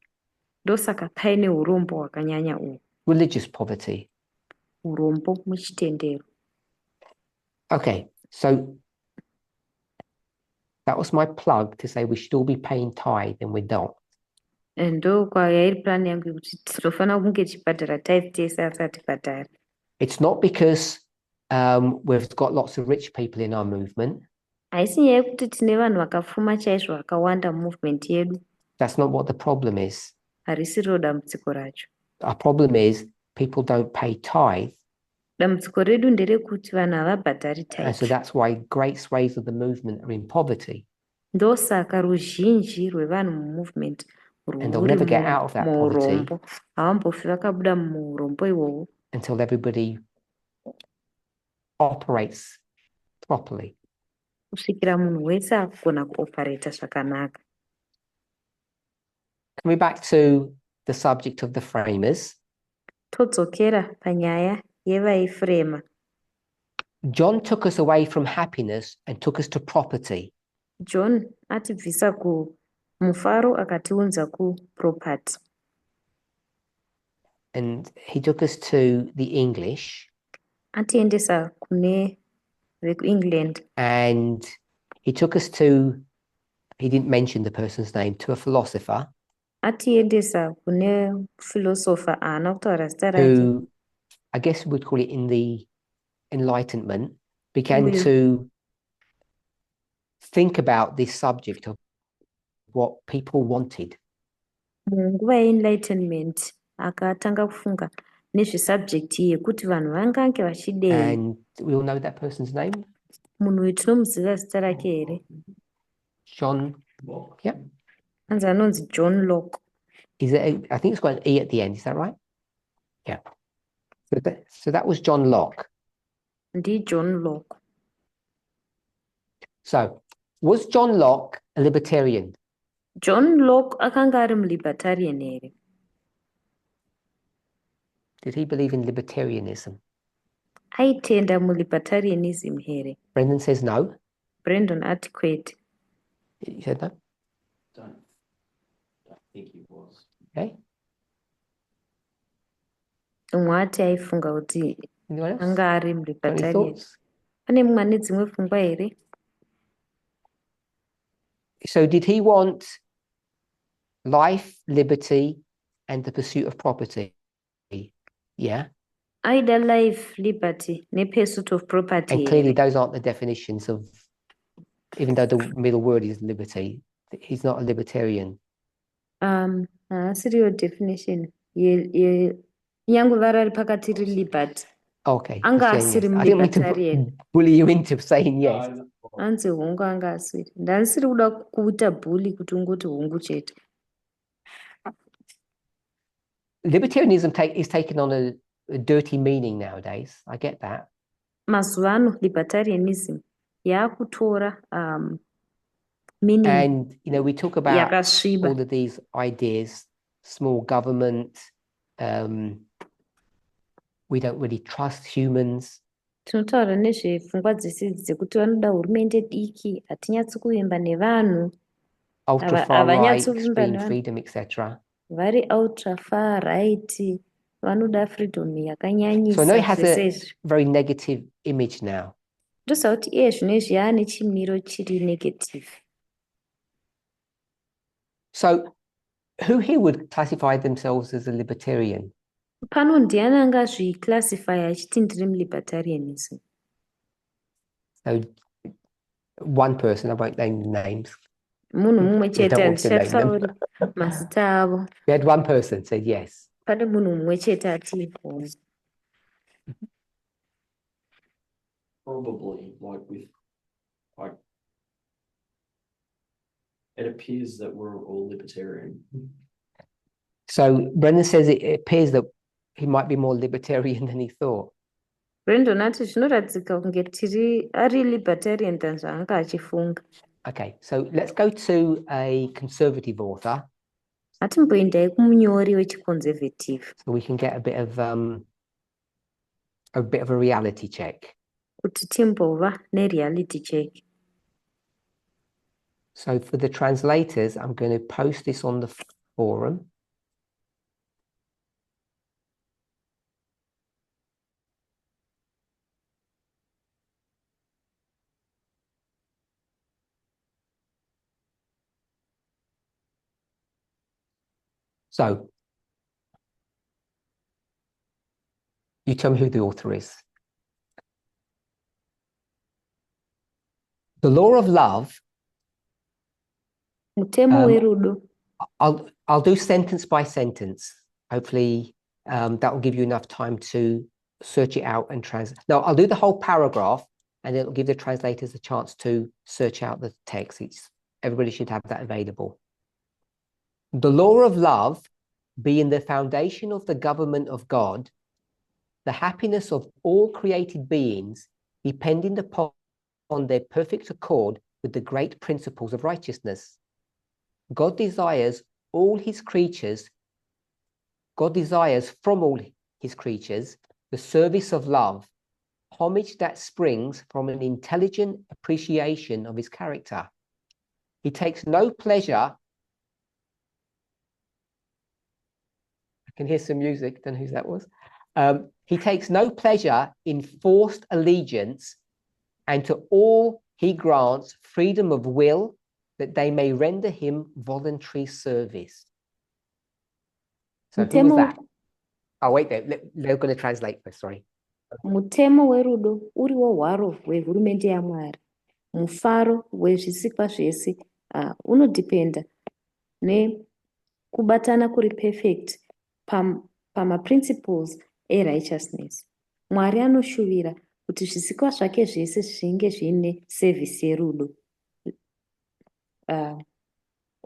Ndosaka paine urombo hwakanyanya uhu, religious poverty. urombo muchitendero. Okay, so that was my plug to say we should all be paying tithe and we don't. Ndokwayairi plan yangu yekuti tinofanira kunge tichibhadhara tithe tese asi hatibhadhari. It's not because we've got lots of rich people in our movement. Haisi nyaya yekuti tine vanhu vakapfuma chaizvo vakawanda mumovement yedu, That's not what the problem is. harisiro dambudziko racho. Our problem is people don't pay tithe. Dambudziko redu nderekuti vanhu havabhadhari And so tithe. that's why great swathes of the movement are in poverty. Ndosaka ruzhinji rwevanhu mumovement And they'll never get out of that poverty muurombo, havambofi vakabuda muurombo ihwohwo until everybody operates properly. kusvikira munhu wese akugona kuoparata zvakanaka. Coming back to the subject of the framers, Todzokera panyaya yevaifrema. John took us away from happiness and took us to property. John atibvisa kumufaro akatiunza kuproperty. And he took us to the English, Atiendesa kune vekuEngland. and he took us to, he didn't mention the person's name, to a philosopher Atiendesa kune philosopher haana kutaura zita rake, who, I guess we would call it in the Enlightenment, began Will. to think about this subject of what people wanted. munguva yeEnlightenment akatanga kufunga nezvesubject iyi yekuti vanhu vangange vachidei. And we all know that person's name, Munhu uyu tinomuziva zita rake here? John. Yeah, Anzi anonzi John Locke. is it? I think it's got an E at the end. Is that right? Yeah. So that was John Locke. John Locke. So was John Locke a libertarian? John Locke akanga ari mulibertarian here? Did he believe in libertarianism? Aitenda mulibertarianism here? Brendan says no. Brandon ati kwete. You said no? Don't think he was. Okay. Umwe ati aifunga kuti Anyone else? anga ari Got any mulibertarian. thoughts? Pane mumwe ane dzimwe pfungwa here? So did he want life, liberty, and the pursuit of property? Yeah. Aida life, liberty nepursuit of property And clearly here. those aren't the definitions of, even though the middle word is liberty, he's not a libertarian. Haasiriyo definition yangu varari pakati ri liberty. Okay. Anga you're saying asiri yes. I didn't mean to mulibertarian. bully you into saying yes. Anzi hongu anga asiri. Ndasiri kuda kuita bully kuti ungoti hongu chete. Libertarianism is taken on a dirty meaning nowadays. I get that. Mazuva ano libertarianism yakutora meaning And, you know, we talk about yakasviba. all of these ideas, small government, we don't really trust humans. Tinotaura nezvepfungwa dzisidzi dzekuti vanoda hurumende diki, hatinyatsi kuvimba nevanhu, Ultra far right, havanyatsi kuvimba extreme nevanhu, freedom, etc. vari ultra far right, vanoda freedom So I know yakanyanyisa it has zvese a izvi. very negative image now. Ndoziva kuti iye zvino izvi yaane chimiro chiri negative. So who here would classify themselves as a libertarian? Pano ndiani angazviclassify achiti ndiri mulibertarianism? So one person, I won't name the names, munhu mumwe We chete don't want to name them. handichatsauri mazita avo. We had one person said yes. Pane munhu mumwe chete atipo. Probably like it appears that we're all libertarian. So Brendan says it appears that he might be more libertarian than he thought. Brandon ati zvinoradzika kunge ari libertarian than zvaanga achifunga. Okay, so let's go to a conservative author. Atimboendai kumunyori wechiconservative so we can get a bit of a reality check. kuti timbova nereality check. So for the translators, I'm going to post this on the forum. So you tell me who the author is. The law of love. Mutemo werudo. I'll do sentence by sentence. Hopefully that will give you enough time to search it out and translate. No, I'll do the whole paragraph and it'll give the translators a chance to search out the text. Everybody should have that available. The law of love being the foundation of the government of God, the happiness of all created beings depending upon their perfect accord with the great principles of righteousness. God desires from all his creatures the service of love, homage that springs from an intelligent appreciation of his character. He takes no pleasure. I can hear some music, don't know who that was. He takes no pleasure in forced allegiance, and to all he grants freedom of will that they may render him voluntary service. So who was that? Oh, wait there. They're going to translate first, sorry. Mutemo werudo uriwo hwaro hwehurumende yaMwari. Mufaro wezvisikwa zvese unodependa nekubatana kuri perfect pamaprinciples erighteousness. Mwari anoshuvira kuti zvisikwa zvake zvese zvinge zvine service yerudo.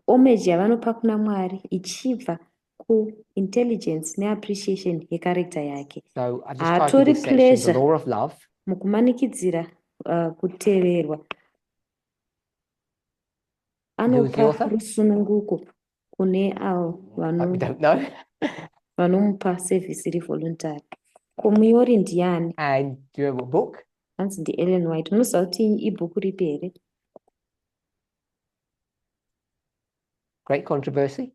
Homage yavanopa kuna Mwari ichibva intelligence neappreciation yecharacter yake. So I just titled this section, The Law of Love. Mukumanikidzira kuteverwa. Anopa rusununguko kune avo vanomupa service iri voluntary. Komuyori ndiani? And do you have a book? Hanzi ndi-Ellen White. Munoziva kuti ibhuku ripi here? Great Controversy.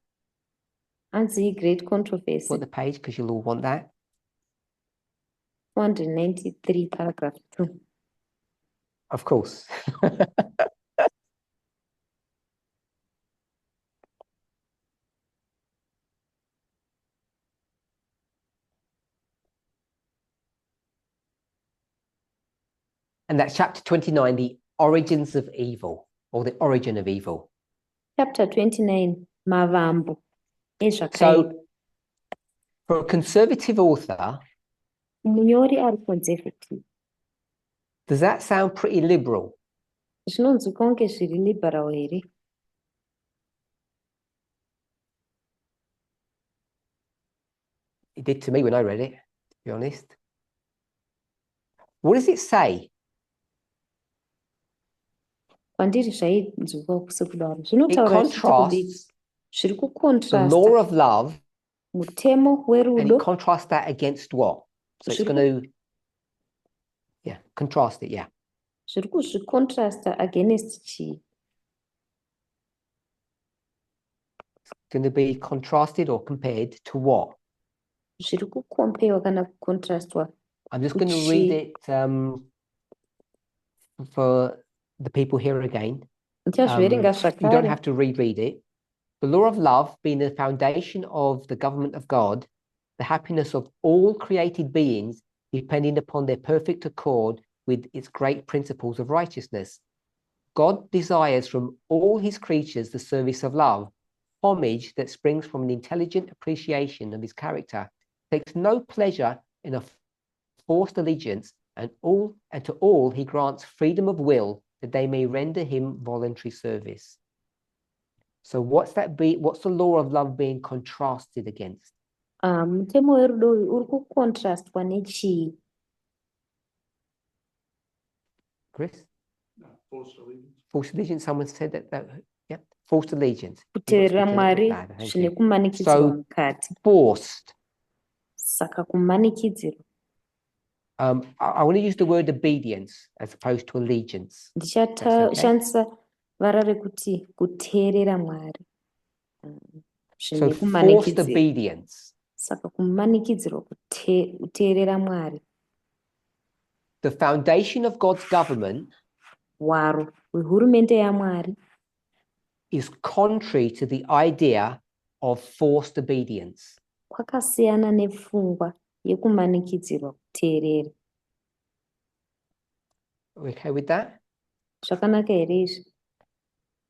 Hanzi Great Controversy. Put the page because you'll all want that. 493 paragraph 2. Of course. And that's chapter 29, the origins of evil, or the origin of evil. Chapter 29, Mavambo. So, for a conservative author, Munyori are conservative. Does that sound pretty liberal? Zvinonzi konge zviri liberal here. It did to me when I read it, to be honest. What does it say? It contrasts the law of love, and it contrasts that against what? So it's going to, contrast it, Zviri contrast against Chii. It's going to be contrasted or compared to what? Zviri compare kana contrastwa. I'm just going to read it for the people here again. You don't have to reread it. The law of love being the foundation of the government of God, the happiness of all created beings depending upon their perfect accord with its great principles of righteousness. God desires from all his creatures the service of love, homage that springs from an intelligent appreciation of his character, takes no pleasure in a forced allegiance, and to all he grants freedom of will that they may render him voluntary service. So what's the law of love being contrasted against? Mutemo werudo uyu uri kucontrastwa nechii? Chris? No, forced allegiance. False allegiance, someone said that yeah, false allegiance. Kuteerera Mwari zvine kumanikidzirwa So mukati. forced. Saka kumanikidzirwa. I want to use the word obedience as opposed to allegiance. Ndichatoshandisa vara rekuti kuteerera Mwari. So forced obedience. Saka kumanikidzirwa kuteerera Mwari. The foundation of God's government Hwaro hwehurumende yaMwari is contrary to the idea of forced obedience. kwakasiyana nepfungwa yekumanikidzirwa kuteerera. Okay with that? Zvakanaka here izvi?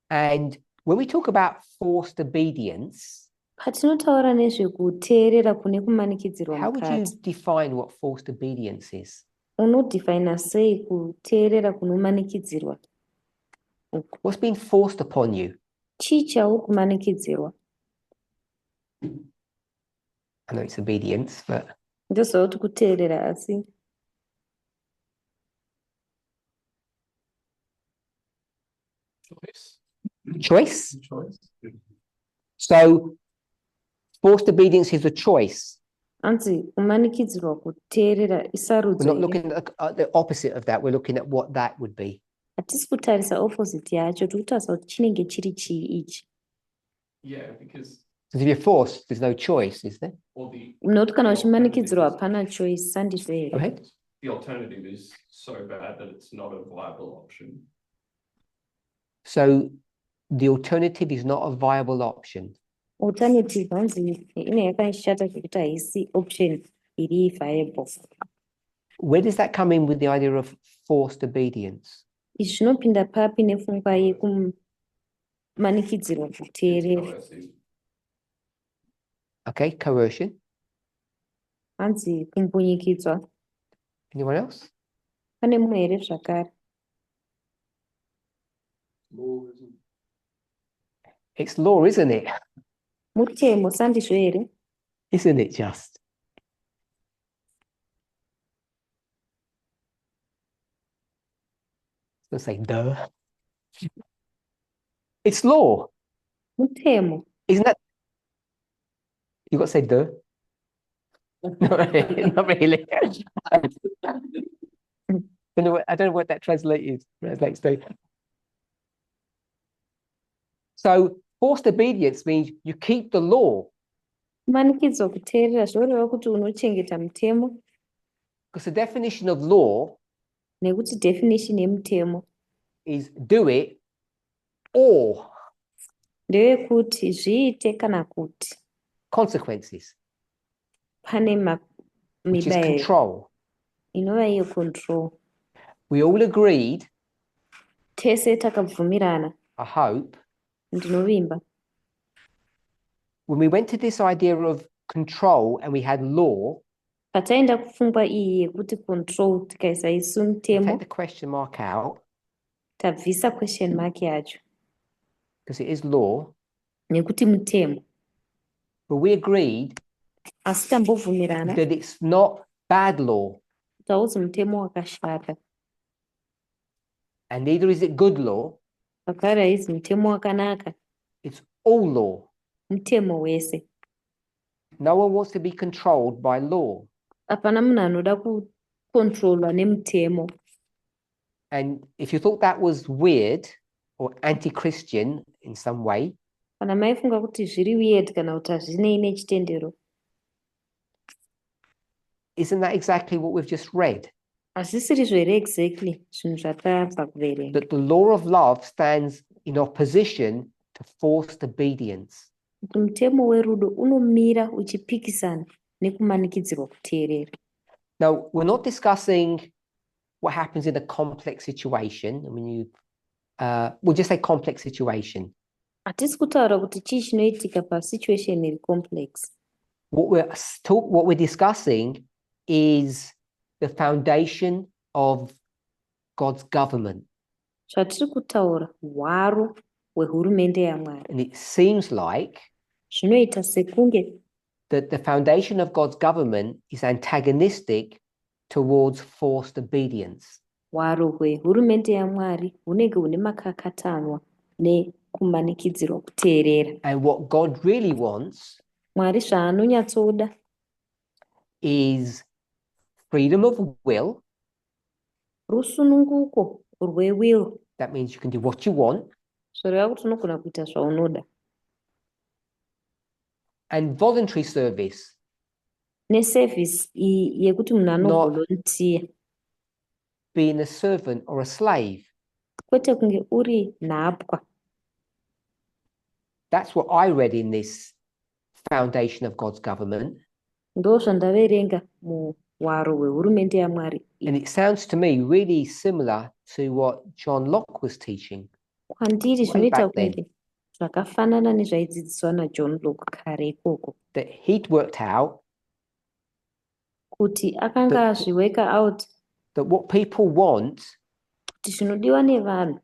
And when we talk about forced obedience, Patinotaura nezvekuteerera kune kumanikidzirwa how would you mukati, define what forced obedience is? unodefina sei kuteerera kunomanikidzirwa? What's being forced upon you? Chii chauri kumanikidzirwa? I know it's obedience, but Ndoziva kuti kuteerera, asi Choice. choice. So forced obedience is a choice. anzi kumanikidzirwa kuteerera We're isarudzo not iri. looking at the opposite of that. We're looking at what that would be. Hatisi kutarisa opposite yacho, tiri kutarisa kuti chinenge chiri chii ichi. Yeah, because Because if you're forced, there's no choice, is there? Nokuti kana uchimanikidzirwa hapana choice, sandizvo Go here? ahead. the alternative is so bad that it's not a viable option. So the alternative is not a viable option. Alternative hanzi ine yakashata zvekuti haisi option iri viable. Where does that come in with the idea of forced obedience? Izvi zvinopinda papi nepfungwa yekumanikidzirwa kuteerera? Coercive. Okay, coercion. Hanzi kumbunyikidzwa. Anyone else? Pane mumwe here zvakare? Law, isn't it? It's law, isn't it? Mutemo, sandizvo here? Isn't it just? I was gonna say, duh. It's law. Mutemo. Isn't that? You got to say duh. Not really. Not really. I don't know what that translates to. So forced obedience means you keep the law. Kumanikidzwa kuteerera zvoreva kuti unochengeta mutemo, Because the definition of law nekuti definition yemutemo is do it or ndeyekuti zviite kana kuti consequences, pane which is mibayiro control. inova iyo control. We all agreed, Tese takabvumirana, I hope, ndinovimba, when we went to this idea of control and we had law, pataenda kupfungwa iyi yekuti control tikaisa isu we take mutemo, the question mark out tabvisa question mark yacho because it is law, nekuti mutemo, but we agreed asi tambobvumirana that it's not bad law kuti hauzi mutemo wakashata, and neither is it good law, zvakare haizi mutemo wakanaka, it's all law. mutemo wese. No one wants to be controlled by law. Hapana munhu anoda kukontrolwa nemutemo. And if you thought that was weird or anti-Christian in some way, Kana maifunga kuti zviri weird kana kuti hazvinei nechitendero, isn't that exactly what we've just read? hazvisirizvo here exactly zvinhu zvatabva kuverenga, That the law of love stands in opposition to forced obedience. kuti mutemo werudo unomira uchipikisana nekumanikidzirwa kuteerera. Now, we're not discussing what happens in a complex situation. I mean, we'll just say complex situation. Hatisi kutaura kuti chii chinoitika pasituation iri complex. What we're discussing is the foundation of God's government. Zvatiri kutaura hwaro hwehurumende yaMwari. And it seems like Zvinoita sekunge that the foundation of God's government is antagonistic towards forced obedience. hwaro hwehurumende yaMwari hunenge hune makakatanwa nekumanikidzirwa kuteerera. And what God really wants Mwari zvaanonyatsoda is freedom of will. rusununguko rwewill. That means you can do what you want. Zvoreva kuti unogona kuita zvaunoda. And voluntary service. Nesevhisi iyi yekuti munhu anovolontiya. Being a servant or a slave. Kwete kunge uri nhapwa. That's what I read in this foundation of God's government. Ndo zvandaverenga muhwaro hwehurumende yaMwari. And it sounds to me really similar to what John Locke was teaching. Kwandiri way zvinoita back then. kunge zvakafanana nezvaidzidziswa naJohn Locke kare ikoko. That he'd worked out Kuti akanga azviweka out that what people want kuti zvinodiwa nevanhu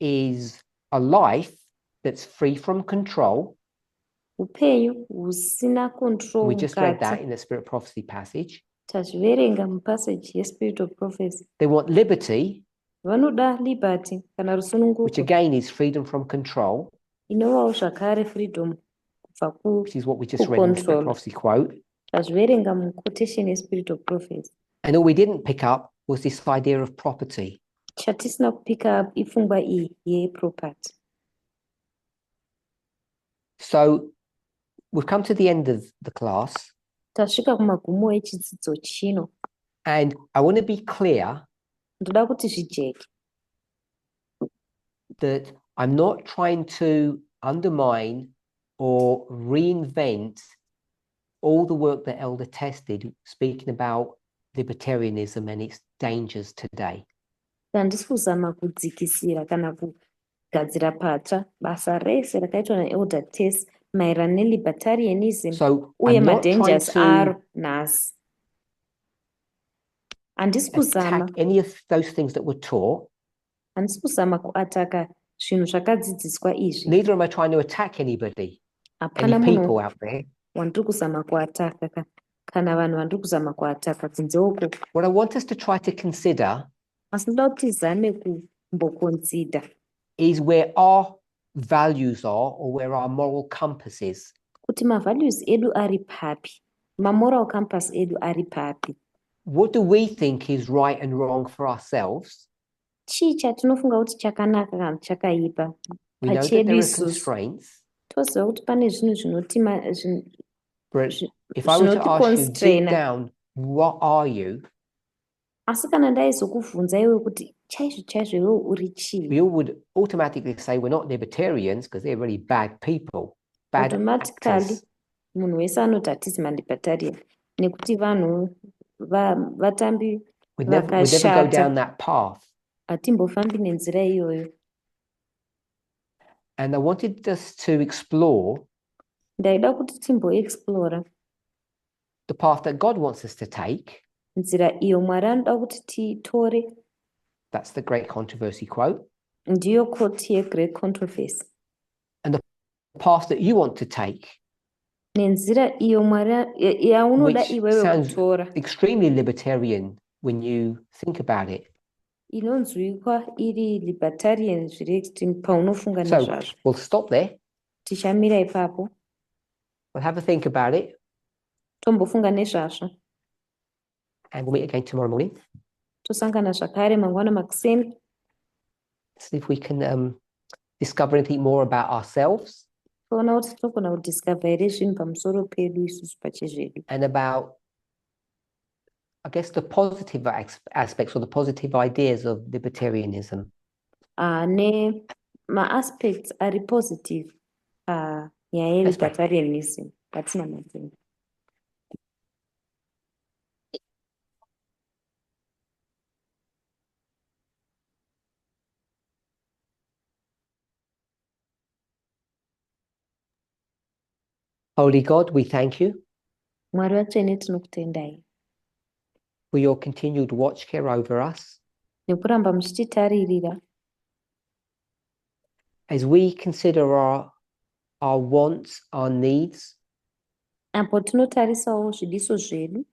is a life that's free from control. upenyu husina control We just read that mukati. in the Spirit Prophecy passage. Tazviverenga mupassage yeSpirit of Prophecy. They want liberty, Vanoda liberty kana which rusununguko again is freedom from control, inovawo zvakare freedom kubva which is what we just read in the Spirit kucontrol. Prophecy quote. Tazviverenga muquotation yeSpirit of Prophecy. And all we didn't pick up was this idea of property. Chatisina kupika up ifungwa iyi yeproperty. So we've come to the end of the class, Tasvika kumagumo echidzidzo chino. and I want to be clear Ndoda kuti zvijeke that I'm not trying to undermine or reinvent all the work that Elder Tess did, speaking about libertarianism and its dangers today. handisi kuzama kudzikisira kana kugadzira patsva basa rese rakaitwa naElder Tess maererano nelibertarianism So uye I'm not trying madangers to aro nhasi. Handisi kuzama attack any of those things that were taught. handisi kuzama kuataka zvinhu zvakadzidziswa izvi. Neither am I trying to attack anybody, Hapana any munhu people out there. wandiri kuzama kuataka kana vanhu vandiri kuzama kuataka kunze uko. What I want us to try to consider Asi ndoda kuti tizame kumboconsider is where our values are or where our moral compass is. kuti mavalues edu ari papi, mamoral compass edu ari papi. What do we think is right and wrong for ourselves? Chii chatinofunga kuti chakanaka kana chakaipa We know that pachedu there are isusu. constraints, Toziva kuti pane zvinhu zvinotima but if I were to ask you deep zvinoticonstraina. down, what are you? Asi kana ndaizokubvunza iwe kuti chaizvo chaizvo iwe uri chii, We all would automatically say we're not libertarians because they're really bad people, bad automatically actors. munhu wese anoti hatisi malibertarian nekuti vanhu vatambi We'd never go vakashata. down that path. Hatimbofambi nenzira iyoyo. And I wanted us to explore Ndaida kuti timboexplora the path that God wants us to take. nzira iyo Mwari anoda kuti titore. That's the great controversy quote. Ndiyo quote yeGreat Controversy. The path that you want to take, Nenzira iyo Mwari yaunoda which iwewe sounds kutora. extremely libertarian when you think about it. Inonzwikwa iri libertarian zviri extreme paunofunga So nezvazvo. we'll stop there. Tichamira ipapo We'll have a think about it, tombofunga nezvazvo. and we'll meet again tomorrow morning. Tosangana zvakare mangwana makuseni. See if we can discover anything more about ourselves Toona kuti tokona kudiscover here zvinhu pamusoro pedu isusu pachezvedu. and about, I guess, the positive aspects or the positive ideas of libertarianism. Ne ma-aspects ari positive nyaya Let's pray. yelibertarianism patina matenda. Holy God, we thank you Mwari vatsvene tinokutendai for your continued watch care over us nekuramba muchititaririra as we consider our wants, our needs, apo tinotarisawo zvidiso zvedu,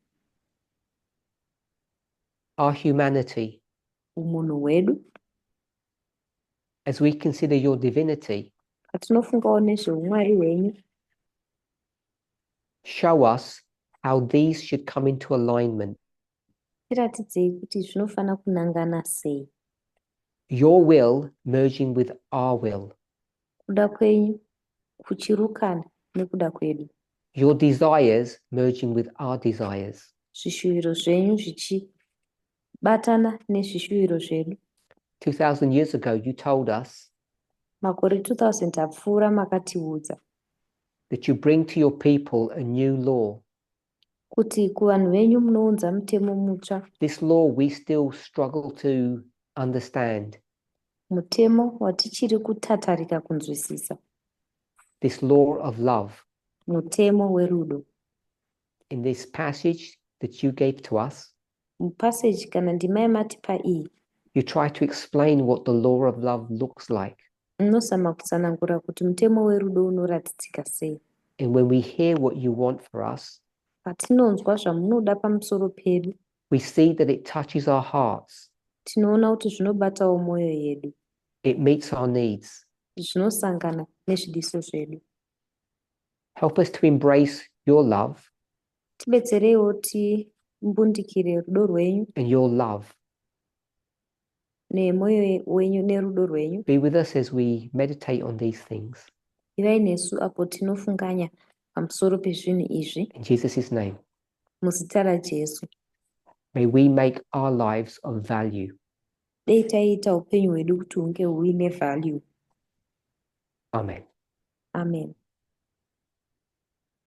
our humanity, umunhu hwedu, as we consider your divinity. patinofungawo nezveumwari hwenyu. Show us how these should come into alignment. Tiratidzei kuti zvinofana kunangana sei, Your will merging with our will, kuda kwenyu kuchirukana nekuda kwedu, your desires merging with our desires. zvishuviro zvenyu zvichibatana nezvishuviro zvedu. 2000 years ago, you told us Makore 2000 apfuura makatiudza that you bring to your people a new law. kuti kuvanhu venyu munounza mutemo mutsva, This law we still struggle to understand. mutemo watichiri kutatarika kunzwisisa, This law of love. mutemo werudo. In this passage that you gave to us, Mupaseji kana ndima yamatipa iyi, you try to explain what the law of love looks like. munozama kutsanangura kuti mutemo werudo unoratidzika sei. And when we hear what you want for us, Patinonzwa zvamunoda pamusoro pedu, we see that it touches our hearts. tinoona kuti zvinobatawo mwoyo yedu, It meets our needs. zvinosangana nezvidiso zvedu. Help us to embrace your love Tibetsereiwo timbundikire rudo rwenyu and your love. nemwoyo wenyu nerudo rwenyu. Be with us as we meditate on these things. Ivai nesu apo tinofunganya pamusoro pezvinhu izvi, In Jesus' name, muzita raJesu. may we make our lives of value. Dei taita upenyu hwedu kuti hunge huine value. Amen. Amen.